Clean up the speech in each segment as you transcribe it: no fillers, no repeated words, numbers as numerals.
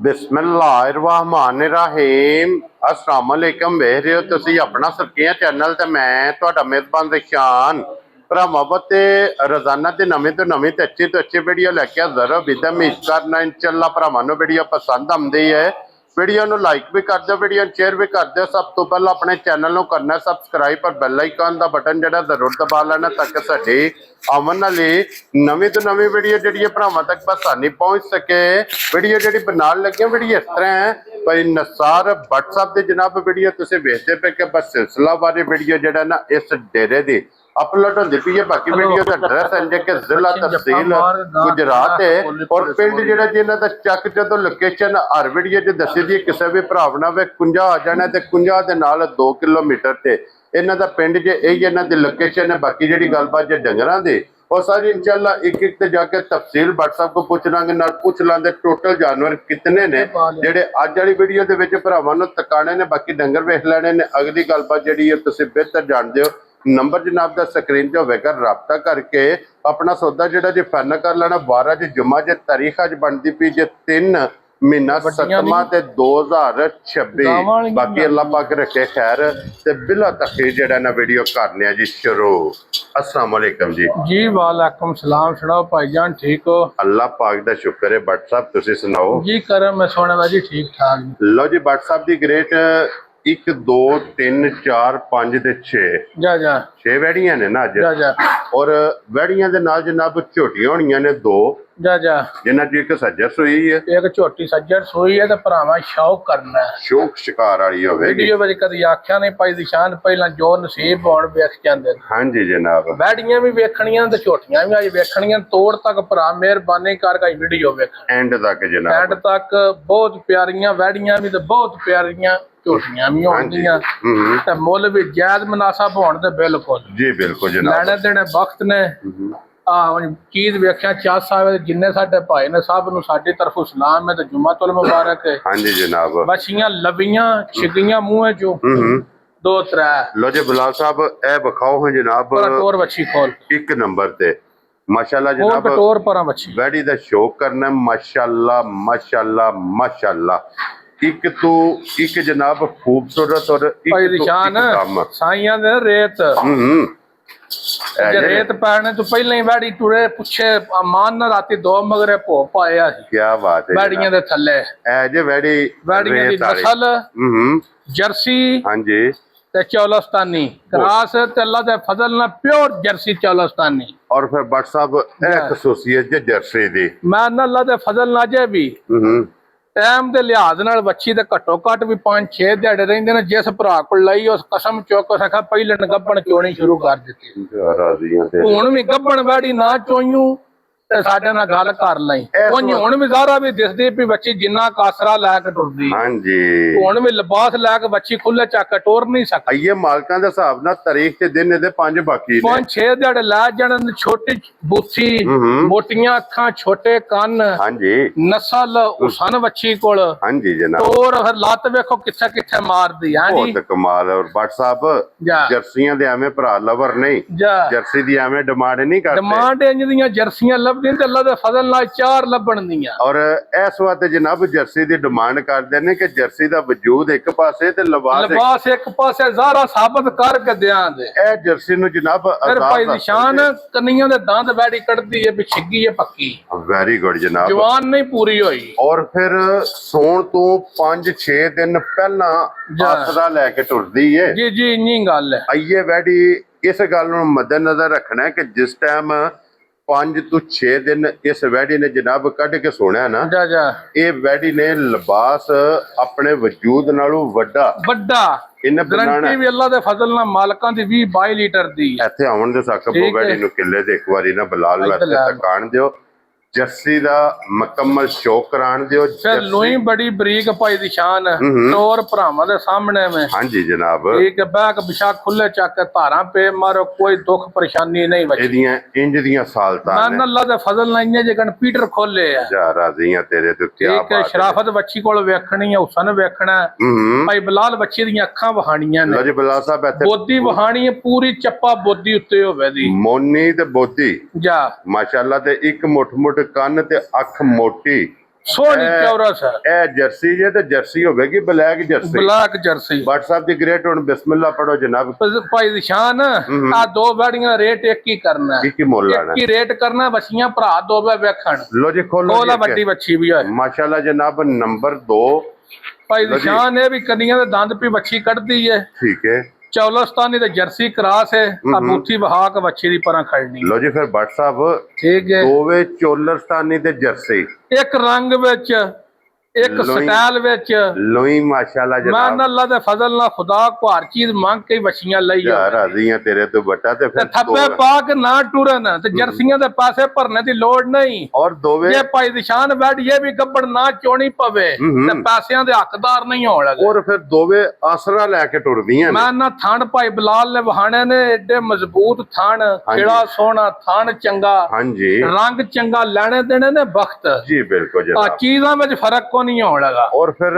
बिस्मिल्लाहिर्रहमानिर्रहीम अस्सलाम वालेकुम। वेख रहे हो तुसी अपना सरकिया चैनल ते मैं तुहाडा मेजबान रिशान भरावां ते रोजाना की नवीं तो नवीं ते अच्छी वीडियो लैके हाजिर हो। विद उम्मीद करना इंशाअल्लाह भरावां नूं वीडियो पसंद आउंदी है। वीडियो नूं लाइक भी कर दो, वीडियो शेयर भी कर दो। सब तो पहले अपने चैनल नूं करना सबसक्राइब और बैल आइकन का बटन जिहड़ा जरूर दबा लेना ताकि साडी आवन वाली नवीं तो नवीं वीडियो जिहड़ी भरावां तक आसानी पहुंच सके। वीडियो जिहड़ी बनाउण लगे वीडियो इस तरह है भाई नसार WhatsApp की जनाब वीडियो तुसीं वेखदे पे कि बस सिलसिलावारी वीडियो जिहड़ा ना इस डेरे दी अपलोड होती पई है। बाकी वीडियो का एड्रैस है कि जिला तहसील गुजरात है और पिंड जिहड़ा जिन्हां दा चक जदों लोकेशन हर वीडियो च दसी दी किसी भी भरा ना वे कुंजा आ जाना ते कुंजा दे नाल 2 किलोमीटर ते इन्हां दा पिंड जे यही इन्हां दी लोकेशन है। बाकी जिहड़ी गलबात जे डंगरां दी और सारी इंशाल्लाह एक एक ते जाके तफसील WhatsApp को पूछ लांगे नाल पूछ लांगे टोटल जानवर कितने ने जेडे अज वाली वीडियो दे विच भरावां नूं तकाने ने। बाकी डंगर वेख लेने ने। अगली गलबात जिहड़ी है तुसीं बेहतर जानदे हो। नंबर जनाब दा स्क्रीन ते होवेगा, राबता करके अपना सौदा जिहड़ा जी फाइनल कर लेना। 12 च जुम्मा जे तारीख अज बनदी पई जे 3 महीना 7वां ते 2026। बाकी अल्लाह पाक रखे खैर ते बिला तखीर जिहड़ा ना वीडियो करने आ जी शुरू। अस्सलाम वालेकुम जी। जी वालेकुम सलाम। सुनाओ भाईजान ठीक हो? अल्लाह पाक दा शुक्र है। WhatsApp तुसीं सुनाओ जी करम मैं सुने जी ठीक ठाक। लो जी WhatsApp दी ग्रेट 1 2 3 4 5 ते 6 जा जा 6 वैड़ियां ने ना अज। जा जा और वैड़ियां दे नाल जनाब झोटियां होनियां ने 2 जा जा जिन्हां च एक सज्जर सूई है एक झोटी सज्जर सूई है। तो भरावां शौक करना है शौक शिकार वाली होवेगी। वीडियो विच कदी आख्या नहीं पाई निशान पहला जो नसीब होण वेख जांदे। हाँ जी जनाब वैड़ियां भी वेखणियां ते झोटियां भी अज वेखणियां। तोड़ तक भरा मेहरबानी करके वीडियो वेख एंड तक जनाब एंड तक। बहुत प्यारियां वैड़ियां भी ते बहुत प्यारियां झोटियां भी होंदियां ते मुल भी जायज मुनासिब होण ते बिल्कुल जी बिल्कुल जनाब लेने देने वक्त ने। चीज वेख्या चाह साहब जिन्ने साडे भाई ने सब नूं साडी तरफों सलाम है ते जुम्मतुल मुबारक है। हाँ जी जनाब बछियां लबियां छिगियां मुंह चो 2 3। लो जी बिलाल साहब ए बखाओ है जनाब टोर बच्ची खोल 1 नंबर ते माशाल्लाह जनाब टोर पर बच्ची वैड़ी दा शौक करना माशाल्लाह माशाल्लाह माशाल्लाह। एक तो एक जनाब खूबसूरत और एक तो साइयां दे रेत रेत पैने तो पहले ही वैड़ी टुरे पुछे मान ना राती 2 मगरे भो पाया। क्या बात है वैड़ियां दे थल्ले ए जे वैड़ियां दी नस्ल जर्सी हाँ जी ते चौलस्तानी क्रॉस ते अल्लाह दे फजल ना प्योर जर्सी चौलस्तानी। और फिर बट साहब ए खसूसियत जे जर्सी दी मैं ना अल्लाह दे फजल ना जे भी टाइम के लिहाज नाल बच्ची ते घट्टो घट भी 5-6 दिहाड़े रहिंदे ने। जिस भरा को लई उस कसम चुक सका पहले गब्बण चोनी शुरू कर दी। हुण भी गब्बण वैड़ी ना चोइयूं ते साडे नाल गल कर लई। हुण भी ज़ारा भी दिसदी भी बच्ची जिन्ना कासरा लैके टुरदी। हां जी हुण भी लिबास लैके बच्ची खुले चक टुर नहीं सकदी। ये मालकां दे हिसाब नाल तारीख ते दिन दे 5 बाकी ने 5-6 दिहाड़े लै जाण। छोटी बूथी मोटियां अखां छोटे कान हां जी नस्ल हुसन बच्ची कोल। हां जी जनाब और फिर लत वेखो किथे किथे मारदी। हां जी बहुत कमाल। और बट साहब जर्सियां दे एवें भरा लवर नहीं जर्सी दी एवें डिमांड नहीं करदे। डिमांड इंज दियां जर्सियां लभदियां ते अल्लाह दे फजल नाल 4 लभण दियां। और इस वास्ते जनाब जर्सी दी डिमांड करदे ने कि जर्सी दा वजूद एक पासे ते लिबास एक पासे ज़ारा साबित करके दियां दे। ए जर्सी नु जनाब फिर भाई निशान कन्नियां दे दांत वैड़ी कढदी है भी छिगी है पक्की। वेरी गुड जनाब जवान नहीं पूरी होई। और फिर सोण तो 5-6 दिन पहला आसरा लेके टुरदी है। जी जी इन्नी गल है। आइए वैड़ी इस गल नूं मद्देनजर रखना है कि जिस टाइम 5 to 6 दिन इस वैड़ी ने जनाब कढ़ के सोना ना ये वैड़ी ने लिबास अपने वजूद नालों वड्डा इन्हें गारंटी भी अल्लाह दे फजल नाल मालकां दी 20-22 लीटर दी इत्थे आउण दे सक बो वैड़ी नूं किले ते एक बारी ना बिलाल वास्ते तकाण दिओ। जर्सी दा मुकम्मल शौक कराण दिओ। फिर लोई बड़ी बरीक भाई दी शान टोर भरावां दे सामने में। हां जी जनाब ठीक है बैक बिशा खुले चक धारा पे मारो कोई दुख परेशानी नहीं बची। एदियां इंज दियां सालतां ने अल्लाह दे फजल नाल इंज जे कंप्यूटर खोले है जा राज़ियां तेरे ते क्या बात है। शराफत बच्ची कोल वेखणी है हुसन वेखना भाई बिलाल बच्ची दी अखां वहाणियां ने। लो जी बिलाल साहब इत्थे बोदी वहाणी है पूरी चप्पा बोदी उत्ते होवे दी मोनी ते बोदी जा माशाल्लाह ते एक मुठ मुठ कान ते अख मोटी ਸੋਹਣੀ ਚੌਰਸ ਹੈ, ਇਹ ਜਰਸੀ ਜੇ ਤੇ ਜਰਸੀ ਹੋਵੇਗੀ black jersey. Black jersey. WhatsApp ਦੀ ਗ੍ਰੇਟ ਹੁਣ ਬਿਸਮਿਲ੍ਲਾ ਪੜੋ ਜਨਾਬ। ਭਾਈ ਦੀ ਸ਼ਾਨ ਆ ਦੋ ਬੈੜੀਆਂ ਰੇਟ ਇੱਕ ਹੀ ਕਰਨਾ ਹੈ, ਇੱਕ ਹੀ ਮੁੱਲ ਲੈਣਾ, ਇੱਕ ਹੀ ਰੇਟ ਕਰਨਾ। ਬੱਚੀਆਂ ਭਰਾ ਦੋ ਬੈ ਵੇਖਣ। ਲੋ ਜੀ ਖੋਲੋ ਕੋਲਾ ਵੱਡੀ ਬੱਚੀ ਵੀ ਹੈ ਮਾਸ਼ਾਅੱਲਾ ਜਨਾਬ। ਨੰਬਰ 2 ਭਾਈ ਦੀ ਸ਼ਾਨ ਇਹ ਵੀ ਕੰਨੀਆਂ ਦੇ ਦੰਦ ਵੀ ਬੱਚੀ ਕੱਢਦੀ ਹੈ। ਠੀਕ ਹੈ। ਚੌਲਸਤਾਨੀ ਤੇ ਜਰਸੀ ਕਰਾਸ ਹੈ। ਆ ਬੂਥੀ ਬਹਾ ਕੇ ਬੱਚੀ ਦੀ ਪਰਾਂ ਖੜਨੀ। ਲੋ ਜੀ ਫਿਰ WhatsApp ਠੀਕ ਹੈ। ਦੋਵੇਂ ਚੋਲਸਤਾਨੀ ਤੇ ਜਰਸੀ ਇੱਕ ਰੰਗ ਵਿੱਚ ਇੱਕ ਸਟਾਈਲ ਵਿੱਚ ਲੋਈ ਮਾਸ਼ਾਅੱਲਾ ਜਨਾਬ। ਮੈਂ ਅੱਲਾ ਦੇ ਫਜ਼ਲ ਨਾਲ ਖੁਦਾ ਕੋ ਹਰ ਚੀਜ਼ ਮੰਗ ਕੇ ਬੱਚੀਆਂ ਲਈ ਆ। ਰਾਜ਼ੀਆਂ ਤੇਰੇ ਤੋਂ ਬਟਾ ਤੇ ਫਿਰ ਥੱਪੇ ਪਾ ਕੇ ਨਾ ਟੁਰਨ ਤੇ ਜਰਸੀਆਂ ਦੇ ਪਾਸੇ ਭਰਨੇ ਦੀ ਲੋੜ ਨਹੀਂ। ਔਰ ਦੋਵੇਂ ਇਹ ਭਾਈ ਨਿਸ਼ਾਨ ਬੈਠੀਏ ਵੀ ਗੱਬੜ ਨਾ ਚੋਣੀ ਪਵੇ ਤੇ ਪੈਸਿਆਂ ਦੇ ਹੱਕਦਾਰ ਨਹੀਂ ਹੋਣ ਲੱਗੇ। ਔਰ ਫਿਰ ਦੋਵੇਂ ਆਸਰਾ ਲੈ ਕੇ ਟੁਰਦੀਆਂ ਨੇ। ਮੈਂ ਨਾ ਥਣ ਭਾਈ ਬਲਾਲ ਨੇ ਵਹਾਣੇ ਨੇ ਏਡੇ ਮਜ਼ਬੂਤ ਥਣ, ਖਿੜਾ ਸੋਹਣਾ ਥਣ ਚੰਗਾ, ਹਾਂਜੀ ਰੰਗ ਚੰਗਾ, ਲੈਣੇ ਦੇਣੇ ਨੇ ਬਖਤ ਜੀ ਬਿਲਕੁਲ ਆ ਜਨਾਬ। ਚੀਜ਼ਾਂ ਵਿੱਚ ਫਰਕ ਕੋ ਨਹੀਂ ਹੋਣ ਲੱਗਾ। ਔਰ ਫਿਰ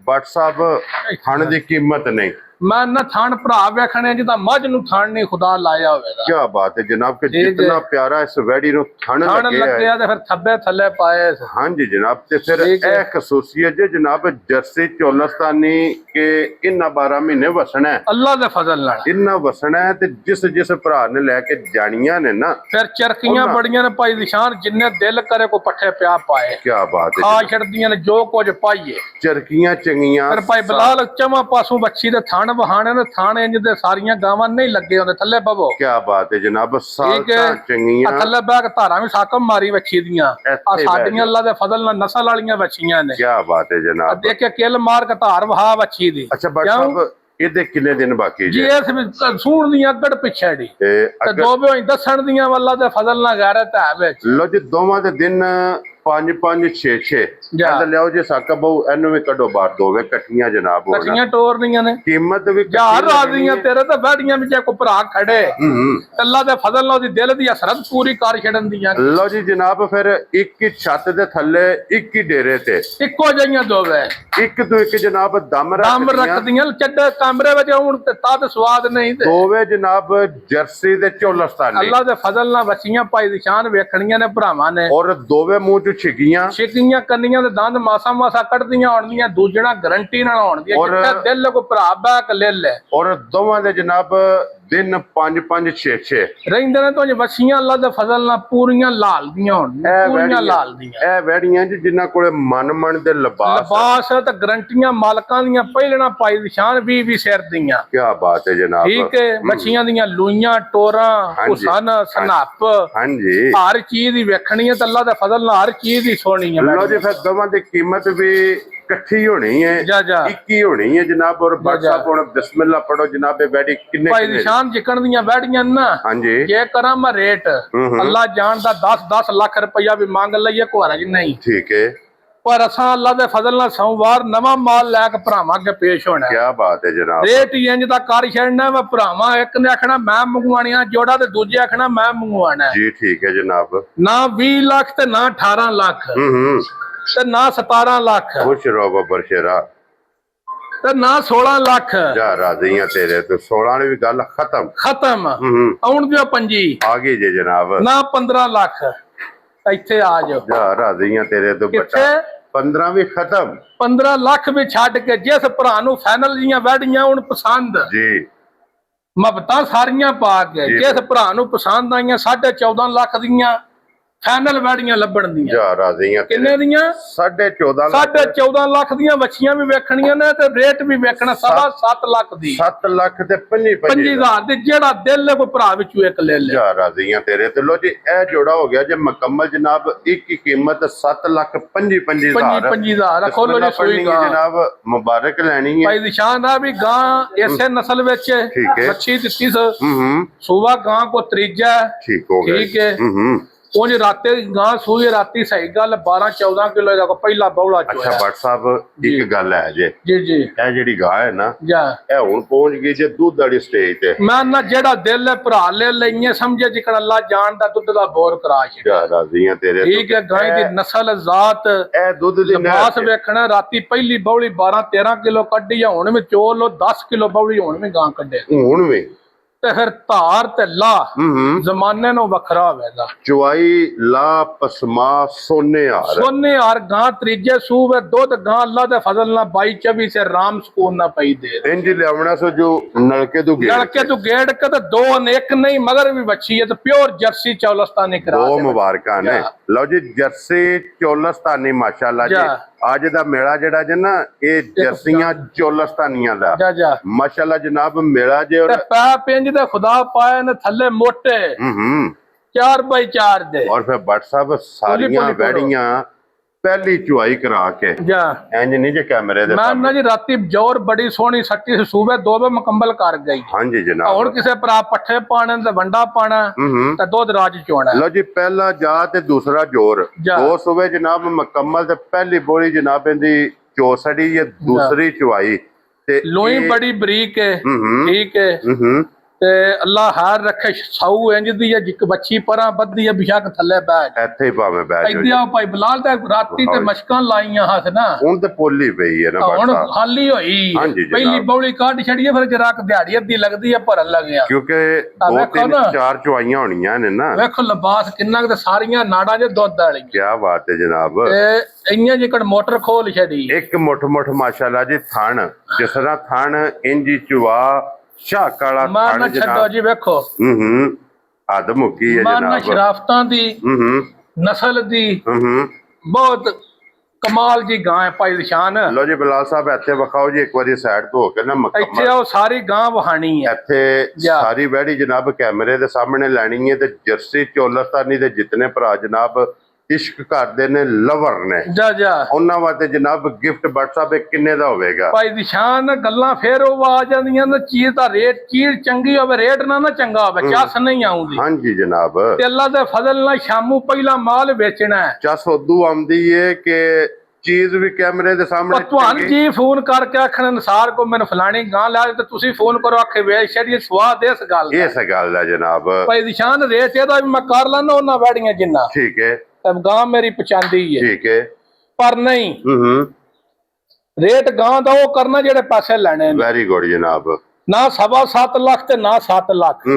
WhatsApp ਥਣ ਦੀ ਕੀਮਤ ਨਹੀਂ। ਮੈਂ ਨਾ ਥਣ ਭਰਾ ਵੇਖਣੇ ਜਿੱਦਾਂ ਮੱਝ ਨੂੰ ਥਣ ਨਹੀਂ ਖੁਦਾ ਲਾਇਆ ਹੋਵੇਗਾ। ਕੀ ਬਾਤ ਹੈ ਜਨਾਬ ਕਿ ਜਿੰਨਾ ਪਿਆਰਾ ਇਸ ਵੈੜੀ ਨੂੰ ਥਣ ਲੱਗਿਆ ਤੇ ਫਿਰ ਥੱਬੇ ਥੱਲੇ ਪਾਏ। ਹਾਂਜੀ ਜਨਾਬ। ਤੇ ਫਿਰ ਇਹ ਖਸੂਸੀਅਤ ਜੇ ਜਨਾਬ ਜਰਸੀ ਚੋਲਸਤਾਨੀ ਕੇ ਇਨਾ 12 ਮਹੀਨੇ ਵਸਣਾ ਹੈ ਅੱਲਾ ਦੇ ਫਜ਼ਲ ਨਾਲ। ਇਨਾ ਵਸਣਾ ਹੈ ਤੇ ਜਿਸ ਭਰਾ ਨੇ ਲੈ ਕੇ ਜਾਣੀਆਂ ਨੇ ਨਾ ਫਿਰ ਚਰਕੀਆਂ ਬੜੀਆਂ ਨੇ ਭਾਈ ਨਿਸ਼ਾਨ ਜਿੰਨੇ ਦਿਲ ਕਰੇ ਕੋ ਪੱਠੇ ਪਿਆ ਪਾਏ। ਕੀ ਬਾਤ ਹੈ। ਖਾ ਛੱਡਦੀਆਂ ਨੇ ਜੋ ਕੁਝ ਪਾਈਏ। ਚਰਕੀਆਂ ਚੰਗੀਆਂ। ਫਿਰ ਭਾਈ ਬਲਾਲ ਚਮਾ ਪਾਸੋਂ ਬੱਚੀ ਦੇ ਥਣ ਵਹਾਣੇ ਨੇ ਥਣ ਇੰਜ ਦੇ ਸਾਰੀਆਂ ਗਾਵਾਂ ਨਹੀਂ ਲੱਗੇ ਹੁੰਦੇ ਥੱਲੇ ਬਵੋ। ਕੀ ਬਾਤ ਹੈ ਜਨਾਬ। ਸਾਲਤਾਂ ਚੰਗੀਆਂ ਥੱਲੇ ਬੈਗ ਧਾਰਾਂ ਵੀ ਸਾਕਮ ਮਾਰੀ ਬੱਚੀ ਦੀਆਂ। ਆ ਸਾਡੀਆਂ ਅੱਲਾ ਦੇ ਫਜ਼ਲ ਨਾਲ ਨਸਲ ਵਾਲੀਆਂ ਬੱਚੀਆਂ ਨੇ। ਕੀ ਬਾਤ ਹੈ ਜਨਾਬ। ਦੇਖ ਕੇ ਕਿਲ ਮਾਰ ਕੇ ਧਾਰ ਵਹਾ ਬੱਚੀ ਦੀ। ਅੱਛਾ ਬਟ ਇਹਦੇ ਕਿੰਨੇ ਦਿਨ ਬਾਕੀ ਜੀ ਇਸ ਵਿੱਚ ਸੂਣ ਦੀਆਂ ਅੱਗੜ ਪਿਛੜੀ ਤੇ ਦੋ ਵੀ ਦੱਸਣ ਦੀਆਂ ਅੱਲਾ ਦੇ ਫਜ਼ਲ ਨਾਲ ਗੈਰਤ ਹੈ ਵਿੱਚ। ਲੋ ਜੀ ਦੋਵਾਂ ਦੇ ਦਿਨ 5 5 6 6 ਕਹਿੰਦਾ ਲਿਆਓ ਜੇ ਸਾਕਾ ਬਹੁ ਇਹਨੂੰ ਵੀ ਕੱਢੋ ਬਾਹਰ ਦੋਵੇਂ ਇਕੱਠੀਆਂ ਜਨਾਬ ਹੋਣਾ। ਇਕੱਠੀਆਂ ਟੋਰਨੀਆਂ ਨੇ ਕੀਮਤ ਵੀ ਯਾਰ ਰਾਜ਼ੀਆਂ ਤੇਰੇ ਤੇ ਬੈਠੀਆਂ ਵਿੱਚ ਕੋ ਭਰਾ ਖੜੇ ਅੱਲਾ ਦੇ ਫਜ਼ਲ ਨਾਲ ਉਹਦੀ ਦਿਲ ਦੀ ਹਸਰਤ ਪੂਰੀ ਕਰ ਛੱਡਣ ਦੀਆਂ। ਲੋ ਜੀ ਜਨਾਬ ਫਿਰ ਇੱਕ ਹੀ ਛੱਤ ਦੇ ਥੱਲੇ ਇੱਕ ਹੀ ਡੇਰੇ ਤੇ ਇੱਕੋ ਜਿਹੀਆਂ ਦੋਵੇਂ ਇੱਕ ਤੋਂ ਇੱਕ ਜਨਾਬ ਦਮ ਰੱਖਦੀਆਂ ਚੱਡੇ ਕਮਰੇ ਵਿੱਚ ਹੁਣ ਤੇ ਤਦ ਸਵਾਦ ਨਹੀਂ ਤੇ ਦੋਵੇਂ ਜਨਾਬ ਜਰਸੀ ਦੇ ਚੋਲਸਤਾਨੀ। ਅੱਲਾ ਦੇ ਫਜ਼ਲ ਨਾਲ ਬੱਚੀਆਂ ਭਾਈ ਦੀ ਸ਼ਾਨ ਵੇਖਣੀਆਂ ਨੇ ਭਰਾਵਾਂ ਨੇ। ਔਰ ਦੋਵੇਂ ਮੂੰਹ ਛਿਕੀਆਂ ਕੰਨੀਆਂ ਦੇ ਦੰਦ ਮਾਸਾ ਮਾਸਾ ਕੱਢਦੀਆਂ ਹੋਣਗੀਆਂ ਦੂਜਣਾ ਗਰੰਟੀ ਨਾਲ ਹੋਣਗੀਆਂ ਜਿੱਥੇ ਦਿਲ ਕੋ ਭਰਾ ਬੈਕ ਲੈ ਲੈ। ਔਰ ਦੋਵਾਂ ਦੇ ਜਨਾਬ ਦਿਨ 5 5 6 6 ਰਹਿੰਦੇ ਨੇ ਤੋਂ ਬੱਚੀਆਂ ਅੱਲਾ ਦੇ ਫਜ਼ਲ ਨਾਲ ਪੂਰੀਆਂ ਲਾਲ ਦੀਆਂ ਹੋਣਗੀਆਂ ਪੂਰੀਆਂ ਲਾਲ ਦੀਆਂ। ਇਹ ਵੈੜੀਆਂ ਜਿਨ੍ਹਾਂ ਕੋਲੇ ਮਨ ਦੇ ਲਿਬਾਸ ਤੇ ਗਰੰਟੀਆਂ ਮਾਲਕਾਂ ਦੀਆਂ ਪਹਿਲਣਾ ਪਾਈ ਨਿਸ਼ਾਨ 20 ਸਿਰ ਦੀਆਂ। ਕੀ ਬਾਤ ਹੈ ਜਨਾਬ। ਠੀਕ ਹੈ। ਬੱਚੀਆਂ ਦੀਆਂ ਲੂਈਆਂ ਟੋਰਾਂ ਹੁਸਨ ਸਨੱਪ ਹਾਂਜੀ ਹਰ ਚੀਜ਼ ਦੀ ਵੇਖਣੀ ਹੈ ਤੇ ਅੱਲਾ ਦੇ ਫਜ਼ਲ ਨਾਲ ਹਰ ਚੀਜ਼ ਦੀ ਸੋਹਣੀ ਹੈ। ਲੋ ਜੀ ਫਿਰ ਦੋਵਾਂ ਦੀ ਕੀਮਤ ਵੀ ਇਕੱਠੀ ਹੋਣੀ ਹੈ ਇੱਕ ਹੀ ਹੋਣੀ ਹੈ ਜਨਾਬ। ਔਰ WhatsApp ਹੁਣ ਬਿਸਮਿਲ੍ਲਾ ਪੜੋ ਜਨਾਬ। ਇਹ ਵੈੜੀ ਕਿੰਨੇ ਭਾਈ ਨਿਸ਼ਾਨ ਜਿਕਣ ਦੀਆਂ ਵੈੜੀਆਂ ਨਾ ਹਾਂਜੀ ਜੇ ਕਰਾਂ ਮੈਂ ਰੇਟ ਅੱਲਾ ਜਾਣਦਾ 10 ਲੱਖ ਰੁਪਇਆ ਵੀ ਮੰਗ ਲਈਏ ਕੋਹਰਾ ਜੀ ਨਹੀਂ। ਠੀਕ ਹੈ। ਪਰ ਅਸਾਂ ਅੱਲਾ ਦੇ ਫਜ਼ਲ ਨਾਲ ਸੋਮਵਾਰ ਨਵਾਂ ਮਾਲ ਲੈ ਕੇ ਭਰਾਵਾਂ ਅੱਗੇ ਪੇਸ਼ ਹੋਣਾ। ਕੀ ਬਾਤ ਹੈ ਜਨਾਬ। ਰੇਟ ਹੀ ਇੰਜ ਦਾ ਕਰ ਛੱਡਣਾ ਵਾ ਭਰਾਵਾਂ। ਇੱਕ ਨੇ ਆਖਣਾ ਮੈਂ ਮੰਗਵਾਣੀਆਂ ਜੋੜਾ ਤੇ ਦੂਜੇ ਆਖਣਾ ਮੈਂ ਮੰਗਵਾਣਾ ਜੀ। ਠੀਕ ਹੈ ਜਨਾਬ। ਨਾ 20 ਲੱਖ ਤੇ ਨਾ 18 ਲੱਖ ਤੇ ਨਾ 17 ਲੱਖ ਖੁਸ਼ ਰਹੋ ਬੱਬਰ ਸ਼ੇਰਾ ਤੇ ਨਾ 16 ਲੱਖ। ਜਾ ਰਾਜ਼ੀਆਂ ਤੇਰੇ ਤੇ 16 ਵਾਲੀ ਵੀ ਗੱਲ ਖਤਮ। ਆਉਣ ਦਿਓ ਪੰਜੀ ਆ ਗਈ ਜੇ ਜਨਾਬ। ਨਾ 15 ਲੱਖ ਇੱਥੇ ਆ ਜਾਓ। ਜਾ ਰਾਜ਼ੀਆਂ ਤੇਰੇ ਤੋਂ ਬੱਚਾ 15 ਵੀ ਖਤਮ। 15 ਲੱਖ ਵੀ ਛੱਡ ਕੇ ਜਿਸ ਭਰਾ ਨੂੰ ਫਾਈਨਲ ਦੀਆਂ ਵੈੜੀਆਂ ਹੁਣ ਪਸੰਦ ਜੀ ਮਬਤਾਂ ਸਾਰੀਆਂ ਪਾ ਕੇ ਜਿਸ ਭਰਾ ਨੂੰ ਪਸੰਦ ਆਈਆਂ 14.5 ਲੱਖ ਦੀਆਂ ਫਾਈਨਲ ਵੈੜੀਆਂ ਲੱਭਣ ਦੀਆਂ। ਜਾ ਰਾਜ਼ੀਆਂ ਕਿੰਨੇ ਦੀਆਂ 14.5 ਲੱਖ ਦੀਆਂ ਬੱਚੀਆਂ ਵੀ ਵੇਖਣੀਆਂ ਨੇ ਤੇ ਰੇਟ ਵੀ ਵੇਖਣਾ 7.5 ਲੱਖ ਦੀ 7 ਲੱਖ ਤੇ 5000 ਦੀ ਜਿਹੜਾ ਦਿਲ ਹੈ ਕੋਈ ਭਰਾ ਵਿੱਚੋਂ ਇੱਕ ਲੈ ਲੈ। ਜਾ ਰਾਜ਼ੀਆਂ ਤੇਰੇ ਤੇ। ਲੋ ਜੀ ਇਹ ਜੋੜਾ ਹੋ ਗਿਆ ਜੇ ਮੁਕੰਮਲ ਜਨਾਬ। ਇੱਕ ਹੀ ਕੀਮਤ 7 ਲੱਖ 55,000 ਖੋਲੋ ਜੀ ਸੂਈ ਜਨਾਬ। ਮੁਬਾਰਕ ਲੈਣੀ ਹੈ ਭਾਈ ਨਿਸ਼ਾਨ ਦਾ ਵੀ ਗਾਂ ਇਸੇ ਨਸਲ ਵਿੱਚ ਬੱਚੀ ਦਿੱਤੀ ਸੂਬਾ ਗਾਂ ਕੋ ਤਰੀਜਾ। ਠੀਕ ਹੋ ਗਿਆ। ਠੀਕ ਹੈ। ਉਹ ਰਾਤੇ ਗਾਂ ਸੂਈ ਰਾਤੀ ਸਹੀ ਗੱਲ 12-14 ਕਿਲੋ ਦਾ ਪਹਿਲਾ ਬੌਲਾ ਚੋਇਆ। ਅੱਛਾ WhatsApp ਇੱਕ ਗੱਲ ਹੈ ਜੀ ਜੀ ਇਹ ਜਿਹੜੀ ਗਾਂ ਹੈ ਨਾ ਇਹ ਹੁਣ ਪਹੁੰਚ ਗਈ ਜੇ ਦੁੱਧ ਵਾਲੀ ਸਟੇਜ ਤੇ। ਮੈਂ ਨਾ ਜਿਹੜਾ ਦਿਲ ਹੈ ਭਰਾ ਲੈ ਲਈਏ ਸਮਝੇ ਜਿਕਣ ਅੱਲਾ ਜਾਣਦਾ ਦੁੱਧ ਦਾ ਬੋਰ ਕਰਾ ਛੱਡਿਆ। ਰਾਜ਼ੀਆਂ ਤੇਰੇ। ਠੀਕ ਹੈ। ਗਾਂ ਦੀ ਨਸਲ ਜ਼ਾਤ ਇਹ ਦੁੱਧ ਦੀ ਲਿਬਾਸ ਵੇਖਣਾ ਰਾਤੀ ਪਹਿਲੀ ਬੌਲੀ 12-13 ਕਿਲੋ ਕੱਢੀ ਹੁਣ ਵੀ ਚੋਲੋ 10 ਕਿਲੋ ਬੌਲੀ ਹੁਣ ਵੀ ਗਾਂ ਕੱਢੇ ਹੁਣ ਵੀ ਤੇ ਫਿਰ ਧਾਰ ਤੇ ਲਾ ਜ਼ਮਾਨੇ ਨੂੰ ਵੱਖਰਾ ਹੋਵੇਗਾ। ਚੁਆਈ ਲਾ ਪਸਮਾ ਸੋਨੇ ਹਾਰ ਸੋਨੇ ਹਾਰ ਗਾਂ ਤੀਜੇ ਸੂਬੇ ਦੁੱਧ ਗਾਂ ਅੱਲਾ ਦੇ ਫਜ਼ਲ ਨਾਲ 22-24 ਸੇ ਰਾਮ ਸਕੂਨ ਨਾ ਪਈ ਦੇ ਇੰਜ ਲਿਆਵਣਾ ਸੋ ਜੋ ਨਲਕੇ ਤੋਂ ਗੇੜ ਲੜਕੇ ਤੂੰ ਗੇੜ ਕੇ ਤੇ ਦੋ ਨੇ ਇੱਕ ਨਹੀਂ ਮਗਰ ਵੀ ਬੱਚੀ ਹੈ ਤੇ ਪਿਓਰ ਜਰਸੀ ਚੌਲਸਤਾਨੀ ਕਰਾ ਦੋ ਦੇ ਮੁਬਾਰਕਾਂ ਨੇ। ਲਓ ਜੀ ਜਰਸੀ ਚੋਲਸਤਾਨੀ ਮਾਸ਼ਾਅੱਲਾ ਜੀ। ਅੱਜ ਦਾ ਮੇਲਾ ਜਿਹੜਾ ਜੇ ਨਾ ਇਹ ਜਰਸੀਆਂ ਚੋਲਸਤਾਨੀਆਂ ਦਾ ਜਾ ਜਾ ਮਾਸ਼ਾਅੱਲਾ ਜਨਾਬ ਮੇਲਾ ਜੇ ਤੇ ਪੈ ਪਿੰਜ ਦੇ ਖੁਦਾ ਪਾਏ ਨੇ ਥੱਲੇ ਮੋਟੇ 4x4 ਦੇ ਔਰ ਫਿਰ ਬੱਟ ਸਾਹਿਬ ਸਾਰੀਆਂ ਵੈੜੀਆਂ ਪਹਿਲੀ ਚੁਆਈ ਕਰਾ ਕੇ ਜਾ ਇੰਜ ਨਹੀਂ ਜੇ ਕੈਮਰੇ ਦੇ ਮੈਂ ਨਾ ਜੀ ਰਾਤੀ ਜੋਰ ਬੜੀ ਸੋਹਣੀ ਸੱਟੀ ਸੀ ਸੂਬੇ ਦੋਵੇਂ ਮੁਕੰਮਲ ਕਰ ਗਈ। ਹਾਂਜੀ ਜਨਾਬ ਹੁਣ ਕਿਸੇ ਭਰਾ ਪੱਠੇ ਪਾਣੇ ਤੇ ਵੰਡਾ ਪਾਣਾ ਤੇ ਦੁੱਧ ਰਾਜ ਚੋਣਾ। ਲਓ ਜੀ ਪਹਿਲਾ ਜਾ ਤੇ ਦੂਸਰਾ ਜੋਰ ਦੋ ਸੂਬੇ ਜਨਾਬ ਮੁਕੰਮਲ ਤੇ ਪਹਿਲੀ ਬੋਲੀ ਜਨਾਬ ਇਹਦੀ ਚੋਸੜੀ ਇਹ ਦੂਸਰੀ ਚੁਆਈ ਤੇ ਲੋਈ ਬੜੀ ਬਰੀਕ ਹੈ ਠੀਕ ਹੈ ਤੇ ਅੱਲਾ ਹਾਰ ਰੱਖੇ ਸਾਊ ਇੰਜ ਦੀ ਹੈ ਜਿੱਕ ਬੱਚੀ ਪਰਾਂ ਬੱਧੀ ਹੈ ਬਿਸ਼ੱਕ ਥੱਲੇ ਬੈਠ ਇੱਥੇ ਹੀ ਭਾਵੇਂ ਬੈਠ ਇੱਥੇ ਆ ਭਾਈ ਬਲਾਲ ਤੇ ਰਾਤੀ ਤੇ ਮਸ਼ਕਾਂ ਲਾਈਆਂ ਹੱਥ ਨਾ ਹੁਣ ਤੇ ਪੋਲੀ ਪਈ ਹੈ ਨਾ ਹੁਣ ਖਾਲੀ ਹੋਈ ਪਹਿਲੀ ਬੌਲੀ ਕੱਢ ਛੜੀਏ ਫਿਰ ਜਰਾ ਦਿਹਾੜੀ ਅੱਧੀ ਲੱਗਦੀ ਹੈ ਭਰਨ ਲੱਗਿਆ ਕਿਉਂਕਿ ਦੋ ਤਿੰਨ ਚਾਰ ਚੁਆਈਆਂ ਹੋਣੀਆਂ ਨੇ ਨਾ। ਵੇਖੋ ਲਿਬਾਸ ਕਿੰਨਾ ਤੇ ਸਾਰੀਆਂ ਨਾੜਾਂ 'ਚ ਦੁੱਧ ਵਾਲੀ ਕੀ ਬਾਤ ਹੈ ਜਨਾਬ। ਤੇ ਇੰਨੀਆਂ ਜਿਕੜ ਮੋਟਰ ਖੋਲ ਛੜੀ ਇੱਕ ਮੁੱਠ ਮੁੱਠ ਮਾਸ਼ਾਅੱਲਾ ਜੀ ਥਣ ਜਿਸ ਤਰ੍ਹਾਂ ਥਣ ਇੰਜੀ ਚੁਆ ਸ਼ਾਹ ਕਾਲਾ ਮਾਨ ਛੱਡੋ ਜੀ ਵੇਖੋ ਹੱਦ ਮੁੱਕੀ ਹੈ ਮਾਨ ਜਨਾਬ। ਸ਼ਰਾਫਤਾਂ ਦੀ ਨਸਲ ਦੀ ਬਹੁਤ ਕਮਾਲ ਜੀ ਗਾਂ ਹੈ ਭਾਈ ਨਿਸ਼ਾਨ। ਲੋ ਜੀ ਬਲਾਲ ਸਾਹਿਬ ਇੱਥੇ ਵਿਖਾਓ ਜੀ ਇੱਕ ਵਾਰੀ ਸਾਈਡ ਤੋਂ ਹੋ ਕੇ ਨਾ ਇੱਥੇ ਉਹ ਸਾਰੀ ਗਾਂ ਵਹਾਣੀ ਹੈ ਇੱਥੇ ਸਾਰੀ ਵੈੜੀ ਜਨਾਬ ਕੈਮਰੇ ਦੇ ਸਾਹਮਣੇ ਲੈਣੀ ਹੈ ਤੇ ਜਰਸੀ ਚੋਲਸਤਾਨੀ ਦੇ ਜਿਤਨੇ ਭਰਾ ਜਨਾਬ ਇਸ਼ਕ ਕਰਦੇ ਨੇ ਲਵਰ ਨੇ ਜਾ ਜਾ ਉਹਨਾਂ ਵਾਸਤੇ ਜਨਾਬ ਗਿਫਟ WhatsApp ਕਿੰਨੇ ਦਾ ਹੋਵੇਗਾ ਭਾਈ ਨਿਸ਼ਾਨ? ਗੱਲਾਂ ਫੇਰ ਉਹ ਆ ਜਾਂਦੀਆਂ ਨੇ ਚੀਜ਼ ਦਾ ਰੇਟ ਚੀਜ਼ ਚੰਗੀ ਹੋਵੇ ਰੇਟ ਨਾ ਚੰਗਾ ਹੋਵੇ ਚੱਸ ਨਹੀਂ ਆਉਂਦੀ। ਹਾਂਜੀ ਜਨਾਬ ਤੇ ਅੱਲਾ ਦੇ ਫਜ਼ਲ ਨਾਲ ਸ਼ਾਮੂ ਪਹਿਲਾ ਮਾਲ ਵੇਚਣਾ ਹੈ ਚੱਸ ਉਦੋਂ ਆਉਂਦੀ ਏ ਕਿ ਚੀਜ਼ ਵੀ ਕੈਮਰੇ ਦੇ ਸਾਹਮਣੇ ਤੁਹਾਨੂੰ ਜੀ ਫੋਨ ਕਰਕੇ ਆਖਣ ਅਨਸਾਰ ਕੋ ਮੈਨੂੰ ਫਲਾਣੀ ਗਾਂ ਲਿਆ ਤੇ ਤੁਸੀਂ ਫੋਨ ਕਰੋ ਆਖੇ ਵੇਚ ਛੜੀਏ ਸਵਾਦ ਇਸ ਗੱਲ ਦਾ ਜਨਾਬ। ਭਾਈ ਨਿਸ਼ਾਨ ਰੇਟ ਇਹਦਾ ਵੀ ਮੈਂ ਕਰ ਲੈਣਾ ਉਹਨਾਂ ਵੈੜੀਆਂ ਜਿੰਨਾ ਠੀਕ ਹੈ ਗਾਂ ਮੇਰੀ ਪਛਾਂਦੀ ਹੈ ਠੀਕ ਹੈ ਪਰ ਨਹੀਂ ਰੇਟ ਗਾਂ ਦਾ ਉਹ ਕਰਨਾ ਜਿਹੜੇ ਪੈਸੇ ਲੈਣੇ ਨੇ। ਵੈਰੀ ਗੁੱਡ ਜਨਾਬ। ਨਾ 7.5 ਲੱਖ ਤੇ ਨਾ 7 ਲੱਖ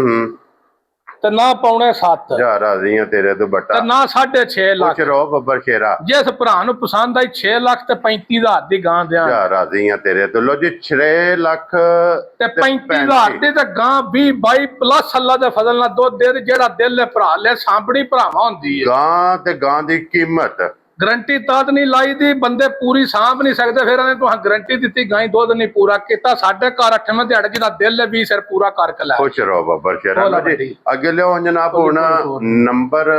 ਤੇ ਨਾ ਪੌਣੇ 7 ਜਾ ਰਾਜ਼ੀਆਂ ਤੇਰੇ ਤੋਂ ਬੱਟਾ ਤੇ ਨਾ 6.5 ਲੱਖ। ਰੋ ਬੱਬਰ ਸ਼ੇਰਾ ਜਿਸ ਭਰਾ ਨੂੰ ਪਸੰਦ ਆਈ 6 ਲੱਖ ਤੇ 35,000 ਦੀ ਗਾਂ ਦਿਆਂ। ਜਾ ਰਾਜ਼ੀਆਂ ਤੇਰੇ ਤੋਂ। ਲੋ ਜੀ 6 ਲੱਖ ਤੇ 35,000 ਦੀ ਤੇ ਗਾਂ 20-22 ਪਲੱਸ ਅੱਲਾ ਦੇ ਫਜ਼ਲ ਨਾਲ ਦੁੱਧ ਦੇ ਜਿਹੜਾ ਦਿਲ ਹੈ ਭਰਾ ਲੈ ਸਾਂਭਣੀ ਭਰਾਵਾਂ ਹੁੰਦੀ ਹੈ। ਗਾਂ ਤੇ ਗਾਂ ਦੀ ਕੀਮਤ ਗਰੰਟੀ ਤਦ ਨਹੀਂ ਲਾਈ ਦੀ ਬੰਦੇ ਪੂਰੀ ਸਾਂਭ ਨਹੀਂ ਸਕਦੇ ਫਿਰ ਉਹਨੇ ਤੁਹਾਨੂੰ ਗਰੰਟੀ ਦਿੱਤੀ ਗਾਂ ਦੁੱਧ ਨਹੀਂ ਪੂਰਾ ਕੀਤਾ ਸਾਡੇ ਘਰ 8ਵੇਂ ਦਿਹਾੜੇ ਜਿਹਦਾ ਦਿਲ ਹੈ 20 ਸਿਰ ਪੂਰਾ ਕਰਕੇ ਲੈ। ਖੁਸ਼ ਰਹੋ ਬੱਬਰ ਸ਼ੇਰਾ। ਜੀ ਅੱਗੇ ਲਿਓ ਜਨਾਬ ਹੁਣ ਨੰਬਰ